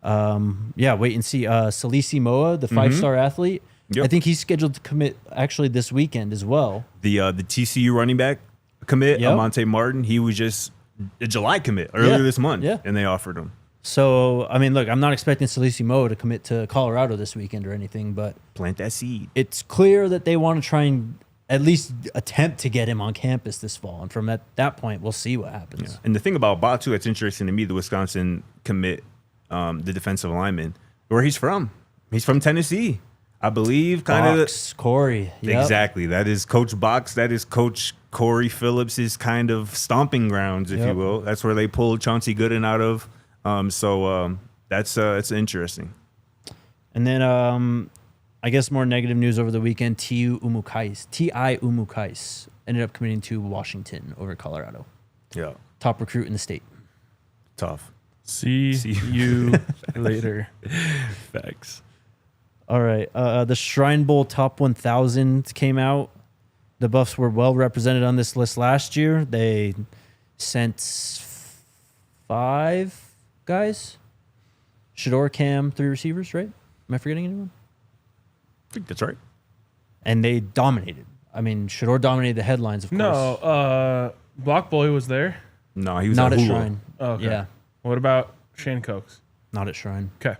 So wait and see. Salisi Moa, the 5-star athlete. Yep. I think he's scheduled to commit actually this weekend as well. The TCU running back commit, Amonte Martin, he was just a July commit earlier this month, and they offered him. So, I mean, look, I'm not expecting Salisi Moa to commit to Colorado this weekend or anything, but plant that seed. It's clear that they want to try and at least attempt to get him on campus this fall. And from that point, we'll see what happens. Yeah. And the thing about Batu that's interesting to me, the Wisconsin commit, the defensive lineman, where he's from. He's from Tennessee. I believe Corey. Yep. Exactly. That is Coach Box. That is Coach Corey Phillips's kind of stomping grounds, if you will. That's where they pulled Chauncey Gooden out of. That's interesting. And then I guess more negative news over the weekend. T.I. Umukais ended up committing to Washington over Colorado. Yeah. Top recruit in the state. Tough. See you later. Facts. All right. The Shrine Bowl Top 1000 came out. The Buffs were well represented on this list last year. They sent 5 guys. Shador, Cam, 3 receivers, right? Am I forgetting anyone? I think that's right. And they dominated. I mean, Shador dominated the headlines, of course. No, Block Boy was there. No, he was Not at Hulu. Shrine. Oh, okay. Yeah, What about Shane Cokes? not at Shrine. Okay.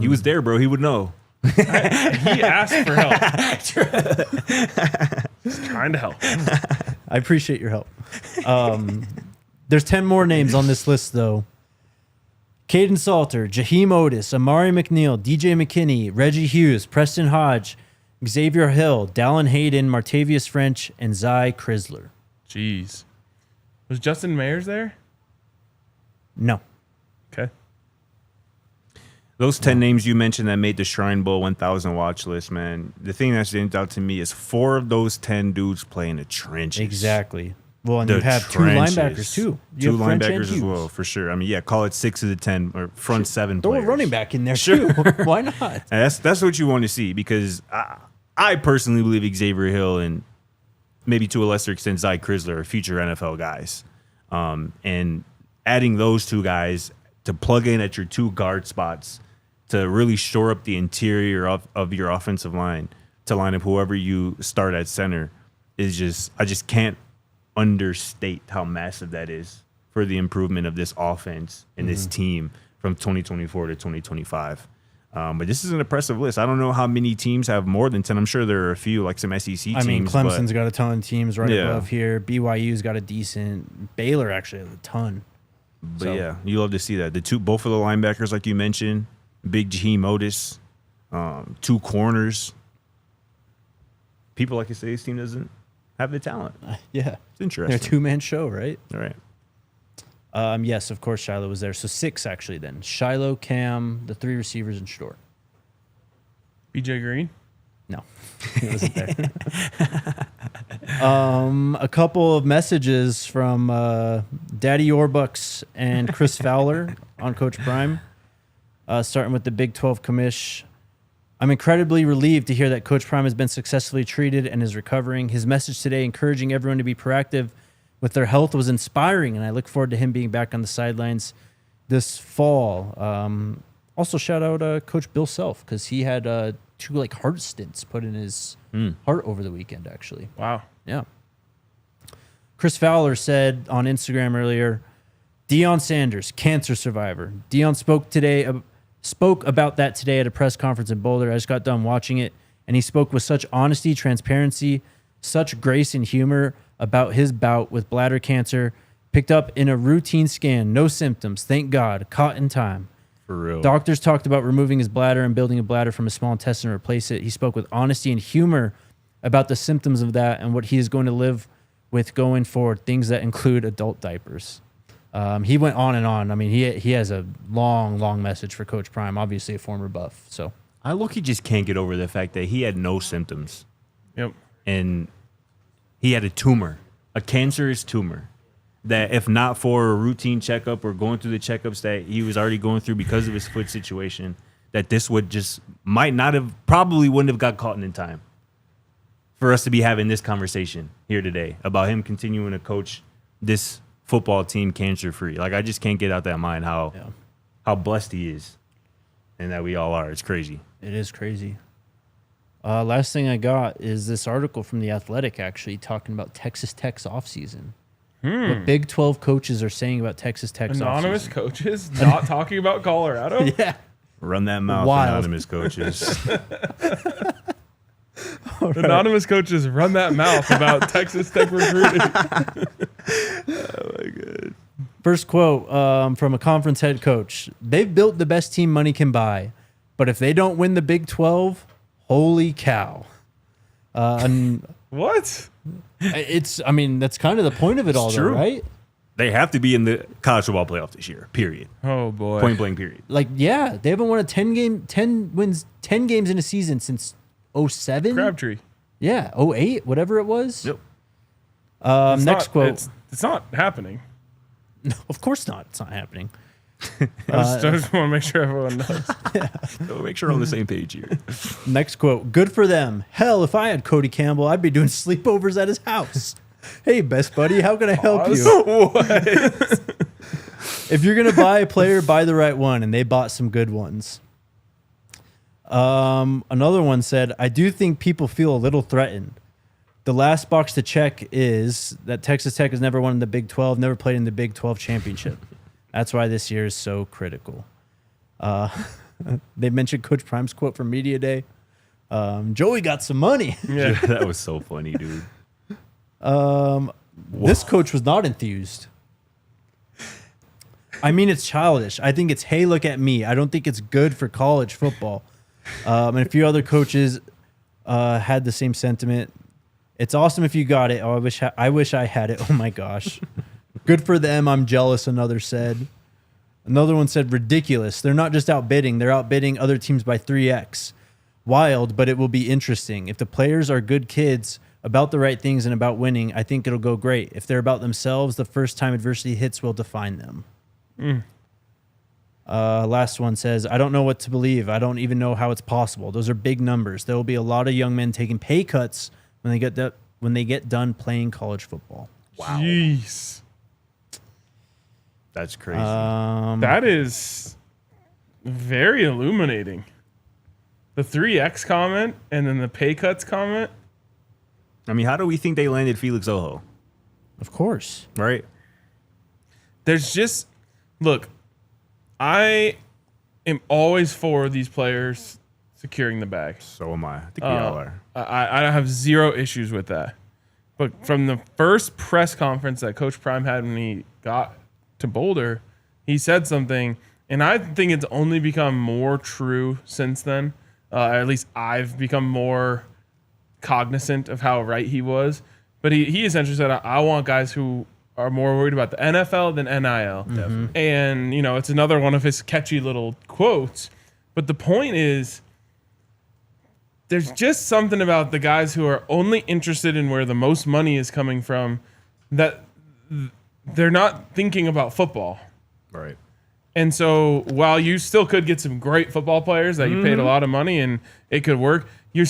He was there, bro. He would know. He asked for help. Just trying to help. I appreciate your help. There's 10 more names on this list, though. Caden Salter, Jaheim Otis, Amari McNeil, DJ McKinney, Reggie Hughes, Preston Hodge, Xavier Hill, Dallin Hayden, Martavius French, and Zy Chrysler. Jeez. Was Justin Mayers there? No. Okay. Those 10 names you mentioned that made the Shrine Bowl 1000 watch list, man. The thing that stands out to me is 4 of those 10 dudes play in the trenches. Exactly. Well, and The you have trenches. 2 linebackers, too. You 2 have French and linebackers as Hughes. well, for sure. I mean, yeah, call it 6 of the 10 or front 7 Throw players. a running back in there, too. Why not? And that's what you want to see, because I personally believe Xavier Hill and maybe to a lesser extent Zy Chrysler are future NFL guys. And adding those 2 guys to plug in at your 2 guard spots to really shore up the interior of your offensive line to line up whoever you start at center is just, I just can't understate how massive that is for the improvement of this offense and this team from 2024 to 2025. But this is an impressive list. I don't know how many teams have more than 10. I'm sure there are a few, like some SEC teams. I mean, Clemson's got a ton of teams right Yeah. above here. BYU's got a decent. Baylor actually has a ton. But So- yeah, you love to see that. Both of the linebackers, like you mentioned, big Jaheim Otis, 2 corners. People like to say this team doesn't have the talent. Yeah. It's interesting. They're a 2-man show, right? All right. Yes, of course, Shiloh was there. So 6, actually, then. Shiloh, Cam, the 3 receivers, and Shador. BJ Green? No, he wasn't there. A couple of messages from Daddy Orbucks and Chris Fowler on Coach Prime. Starting with the Big 12 commish. I'm incredibly relieved to hear that Coach Prime has been successfully treated and is recovering. His message today encouraging everyone to be proactive with their health was inspiring, and I look forward to him being back on the sidelines this fall. Also, shout out Coach Bill Self, because he had 2 heart stents put in his heart over the weekend, actually. Wow. Yeah. Chris Fowler said on Instagram earlier, Deion Sanders, cancer survivor. Deion spoke about that today at a press conference in Boulder. I just got done watching it, and he spoke with such honesty, transparency, such grace and humor about his bout with bladder cancer, picked up in a routine scan, no symptoms, thank God, caught in time. For real. Doctors talked about removing his bladder and building a bladder from a small intestine to replace it. He spoke with honesty and humor about the symptoms of that and what he is going to live with going forward, things that include adult diapers. He went on and on. I mean, he has a long, long message for Coach Prime, obviously a former Buff. So I look-y just can't get over the fact that he had no symptoms. Yep. And he had a tumor, a cancerous tumor, that if not for a routine checkup or going through the checkups that he was already going through because of his foot situation, that this would just probably wouldn't have got caught in time for us to be having this conversation here today about him continuing to coach this football team cancer-free. Like, I just can't get out that mind how blessed he is and that we all are. It's crazy. it is crazy. Last thing I got is this article from The Athletic, actually, talking about Texas Tech's offseason. What Big 12 coaches are saying about Texas Tech's Anonymous offseason. coaches not talking about Colorado? Yeah. Run that mouth, Wild. anonymous coaches. Anonymous coaches run that mouth about Texas Tech recruiting. First quote from a conference head coach. They've built the best team money can buy, but if they don't win the Big 12, holy cow. And What? I mean, that's kind of the point of it all, though, true. right? They have to be in the college football playoff this year, period. Oh, boy. Point blank, period. Like, yeah, they haven't won a 10 games in a season since 07? Crabtree. Yeah, 08, whatever it was. Yep. It's Next not- quote. It's not happening. No, of course not. It's not happening. I just want to make sure everyone knows. So make sure we're on the same page here. Next quote. Good for them. Hell, if I had Cody Campbell, I'd be doing sleepovers at his house. Hey, best buddy, how can I help you? If you're gonna buy a player, buy the right one, and they bought some good ones. Another one said, I do think people feel a little threatened. The last box to check is that Texas Tech has never won in the Big 12, never played in the Big 12 championship. That's why this year is so critical. They mentioned Coach Prime's quote from Media Day. Joey got some money. Yeah. That was so funny, dude. This coach was not enthused. I mean, it's childish. I think it's, hey, look at me. I don't think it's good for college football. And a few other coaches had the same sentiment. It's awesome if you got it. Oh, I wish I had it. Oh my gosh. Good for them. I'm jealous, another said. Another one said, ridiculous. They're not just outbidding. They're outbidding other teams by 3x. Wild, but it will be interesting. If the players are good kids about the right things and about winning, I think it'll go great. If they're about themselves, the first time adversity hits will define them. Last one says, I don't know what to believe. I don't even know how it's possible. Those are big numbers. There will be a lot of young men taking pay cuts when they get done playing college football. Wow. Jeez. That's crazy. That is very illuminating. The 3X comment and then the pay cuts comment. I mean, how do we think they landed Felix Ojo? Of course. Right? There's just, look, I am always for these players securing the bag. So am I. I think we all are. I have zero issues with that. But from the first press conference that Coach Prime had when he got to Boulder, he said something, and I think it's only become more true since then. At least I've become more cognizant of how right he was. But he essentially said, I want guys who are more worried about the NFL than NIL. Definitely. And, you know, it's another one of his catchy little quotes. But the point is, there's just something about the guys who are only interested in where the most money is coming from that they're not thinking about football. Right. And so while you still could get some great football players that you paid a lot of money and it could work, you're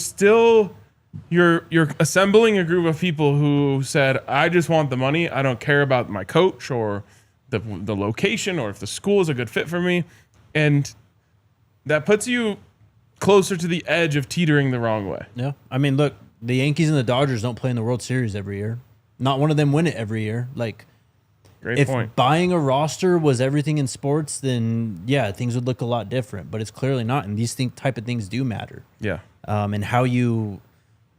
assembling a group of people who said, I just want the money. I don't care about my coach or the location or if the school is a good fit for me. And that puts you closer to the edge of teetering the wrong way. Yeah. I mean, look, the Yankees and the Dodgers don't play in the World Series every year. Not one of them win it every year. Like, Great point. If buying a roster was everything in sports, then yeah, things would look a lot different. But it's clearly not, and these type of things do matter. Yeah. And how you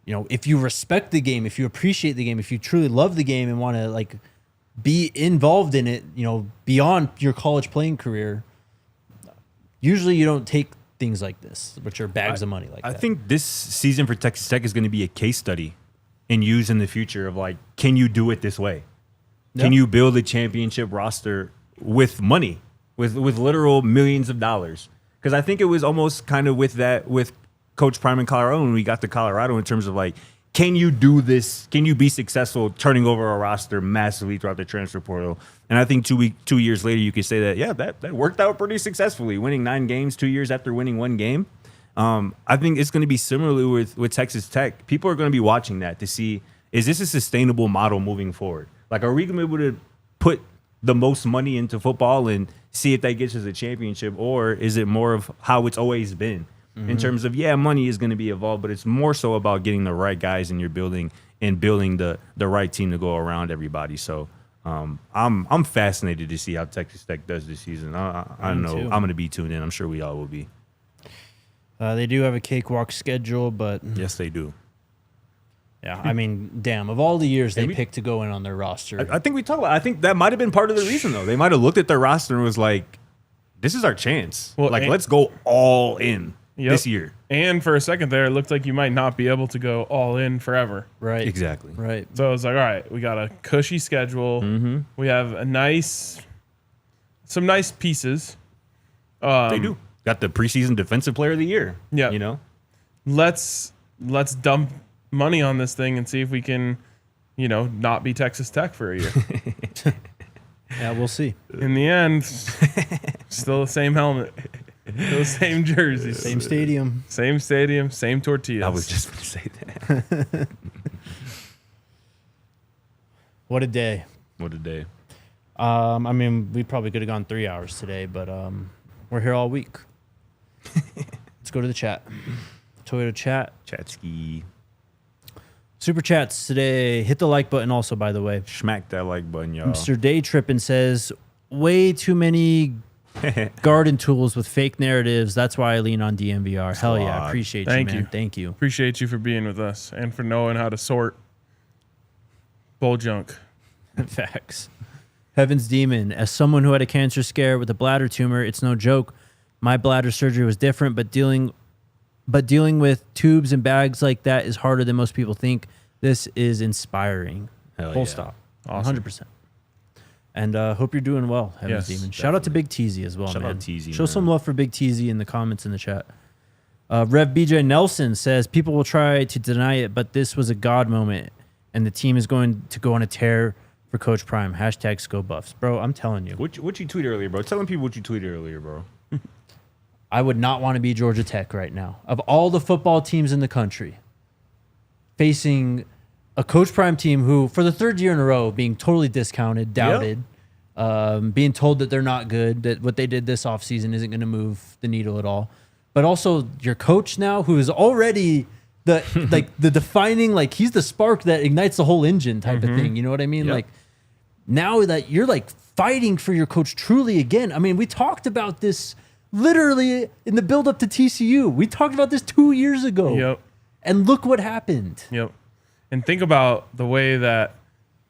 know, if you respect the game, if you appreciate the game, if you truly love the game and want to like be involved in it, you know, beyond your college playing career, usually you don't take things like this, which are bags of money like that. I think this season for Texas Tech is going to be a case study and use in the future of like, can you do it this way? Can you build a championship roster with money, with literal millions of dollars? Because I think it was almost kind of with Coach Prime in Colorado when we got to Colorado in terms of like, can you do this? Can you be successful turning over a roster massively throughout the transfer portal? And I think 2 years later, you could say that, yeah, that worked out pretty successfully, winning 9 games 2 years after winning 1 game. I think it's going to be similarly with Texas Tech. People are going to be watching that to see, is this a sustainable model moving forward? Like, are we going to be able to put the most money into football and see if that gets us a championship? Or is it more of how it's always been in terms of, yeah, money is going to be involved, but it's more so about getting the right guys in your building and building the right team to go around everybody. So I'm fascinated to see how Texas Tech does this season. I know I'm going to be tuned in. I'm sure we all will be. They do have a cakewalk schedule, but Yes, they do. yeah, I mean, damn, of all the years they picked to go in on their roster. I think we talked about. I think that might have been part of the reason, though. They might have looked at their roster and was like, "This is our chance. Well, let's go all in this year." And for a second there, it looked like you might not be able to go all in forever. Right. Exactly. Right. So I was like, all right, we got a cushy schedule. We have some nice pieces. They do. Got the preseason defensive player of the year. Yeah. You know? Let's dump money on this thing and see if we can, you know, not be Texas Tech for a year. Yeah, we'll see. In the end, Still the same helmet. Still the same jerseys. Same stadium. Same stadium. Same tortillas. I was just going to say that. What a day. What a day. I mean, we probably could have gone 3 hours today, but we're here all week. Let's go to the chat. Toyota chat. Chatski. Super chats today. Hit the like button also, by the way. Smack that like button, y'all. Mr. Day Trippin says, way too many garden tools with fake narratives. That's why I lean on DNVR. Hell yeah. Appreciate you, man. Thank you. Appreciate you for being with us and for knowing how to sort bull junk. Facts. Heaven's Demon. As someone who had a cancer scare with a bladder tumor, it's no joke. My bladder surgery was different, but dealing with tubes and bags like that is harder than most people think. This is inspiring. Full stop. Awesome. 100%. And hope you're doing well, Heaven's Yes, Demon. Shout out to Big Teasy as well, Shout man. out Teasy, Show man. some love for Big Teasy in the comments in the chat. Rev BJ Nelson says, people will try to deny it, but this was a God moment, and the team is going to go on a tear for Coach Prime. Hashtag Sco Buffs. Bro, I'm telling you. What you tweeted earlier, bro? Telling people what you tweeted earlier, bro. I would not want to be Georgia Tech right now. Of all the football teams in the country, facing a Coach Prime team who, for the third year in a row, being totally discounted, doubted, being told that they're not good, that what they did this offseason isn't going to move the needle at all. But also your coach now, who is already the the defining, like he's the spark that ignites the whole engine type of thing. You know what I mean? Yep. Like now that you're like fighting for your coach truly again. I mean, we talked about this literally in the build up to TCU. We talked about this 2 years ago. Yep. And look what happened. Yep. And think about the way that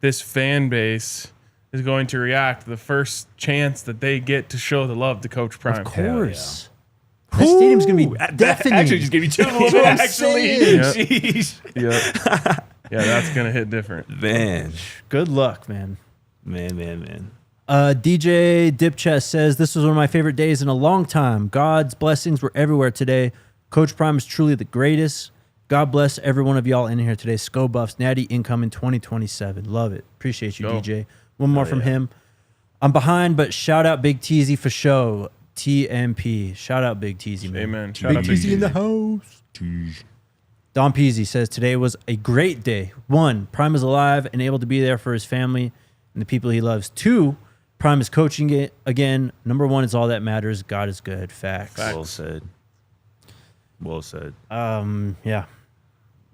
this fan base is going to react the first chance that they get to show the love to Coach Prime. Of course. That stadium's going to be deafening. Actually, just gave me chills a little bit, actually. Yep. Jeez. Yep. Yeah, that's going to hit different. Man. Good luck, man. Man. DJ Dip Chest says, this was one of my favorite days in a long time. God's blessings were everywhere today. Coach Prime is truly the greatest. God bless every one of y'all in here today. Sco Buffs, Natty income in 2027. Love it. Appreciate you, Go. DJ. One more from him. I'm behind, but shout out Big Teasy for show. TMP. Shout out Big Teasy, man. Amen. Shout out Big Teasy in the house. Don Peasy says, today was a great day. 1, Prime is alive and able to be there for his family and the people he loves. 2, Prime is coaching it again. Number 1 is all that matters. God is good. Facts. Well said. Well said. Yeah.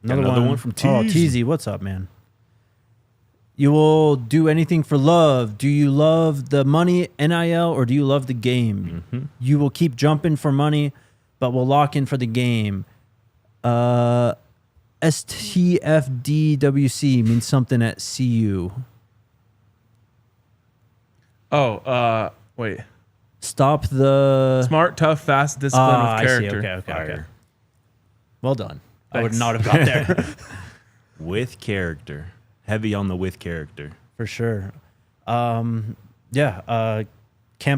Another one from Oh, Teasy, what's up, man? You will do anything for love. Do you love the money, NIL, or do you love the game? You will keep jumping for money, but will lock in for the game. STFDWC means something at CU. Oh, wait. Stop the... Smart, tough, fast, discipline with character. I see. Okay. Fire. Well done. I would Thanks. not have got there. With character. Heavy on the with character. For sure. Camp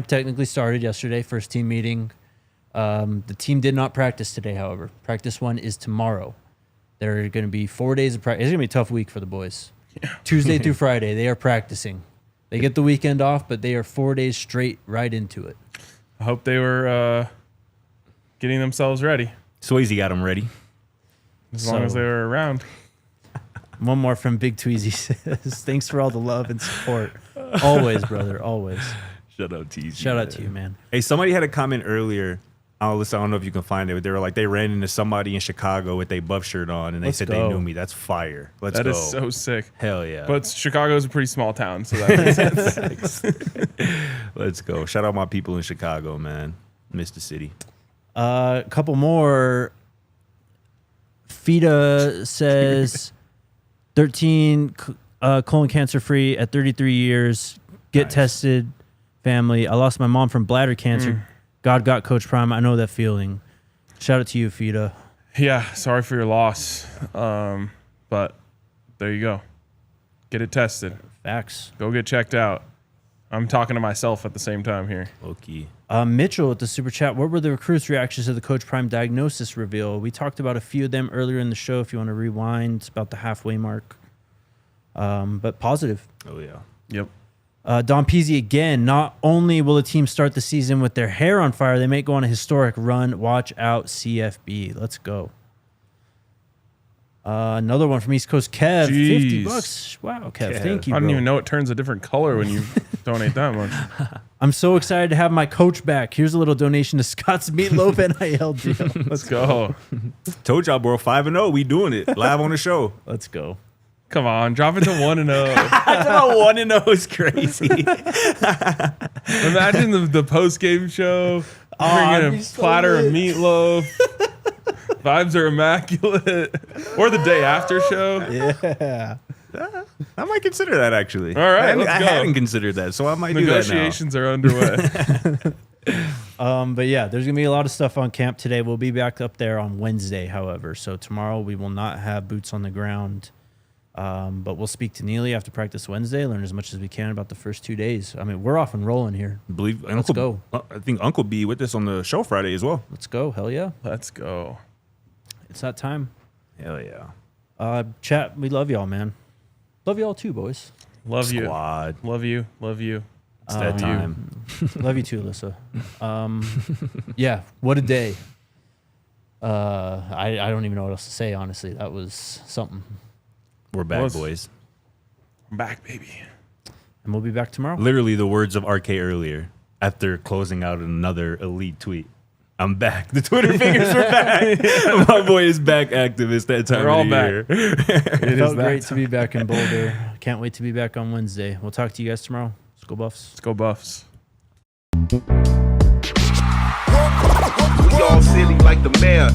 technically started yesterday, first team meeting. The team did not practice today, however. Practice 1 is tomorrow. There are going to be 4 days of practice. It's going to be a tough week for the boys. Yeah. Tuesday through Friday, they are practicing. They get the weekend off, but they are 4 days straight right into it. I hope they were getting themselves ready Swayze got him ready. as long as they were around. One more from Big Tweezy says, thanks for all the love and support. Always, brother, always. Shout out to you. Shout out to you, man. Hey, somebody had a comment earlier. Listen, I don't know if you can find it, but they were like, they ran into somebody in Chicago with a Buff shirt on, and they Let's said go. they knew me. That's fire. Let's That go. is so sick. Hell yeah. But Chicago's a pretty small town, so that makes sense. Let's go. Shout out my people in Chicago, man. Miss the city. A couple more. Fida says 13 colon cancer free at 33 years. Get tested, family. I lost my mom from bladder cancer. God got Coach Prime. I know that feeling. Shout out to you, Fida. Yeah, sorry for your loss. But there you go. Get it tested. Facts. Go get checked out. I'm talking to myself at the same time here. Okay. Mitchell with the super chat. What were the recruits' reactions to the Coach Prime diagnosis reveal? We talked about a few of them earlier in the show. If you want to rewind, it's about the halfway mark. But positive. Oh, yeah. Yep. Don Peasy again. Not only will the team start the season with their hair on fire, they may go on a historic run. Watch out, CFB. Let's go. Another one from East Coast Kev. Jeez. $50. Wow, Kev. Thank you. I don't bro. even know it turns a different color when you donate that much. I'm so excited to have my coach back. Here's a little donation to Scott's Meatloaf NIL deal. Let's go. Told y'all, bro, 5-0. We doing it live on the show. Let's go. Come on, drop it to 1-0. 1-0 is crazy. Imagine the post game show. Bringing a platter of meatloaf. Vibes are immaculate. Or the day after show. Yeah. I might consider that actually. All right, I let's go. hadn't considered that, so I might do that now. Negotiations are underway. But yeah, there's going to be a lot of stuff on camp today. We'll be back up there on Wednesday, however. So tomorrow we will not have boots on the ground. But we'll speak to Neely after practice Wednesday, learn as much as we can about the first 2 days. I mean, we're off and rolling here. Let's go. I think Uncle B with us on the show Friday as well. Let's go. Hell yeah. Let's go. It's that time. Hell yeah. Chat, we love y'all, man. Love y'all too, boys. Love Squad. you. Love you. Love you. It's that time. Love you too, Alyssa. Yeah, what a day. I don't even know what else to say, honestly. That was something. We're back, Was- boys. I'm back, baby. And we'll be back tomorrow. Literally the words of RK earlier after closing out another elite tweet. I'm back. The Twitter fingers are back. My boy is back active. It's that time We're of all the back. year. It felt that great to be back in Boulder. Can't wait to be back on Wednesday. We'll talk to you guys tomorrow. Let's go Buffs. Let's go Buffs. We all silly like the mayor.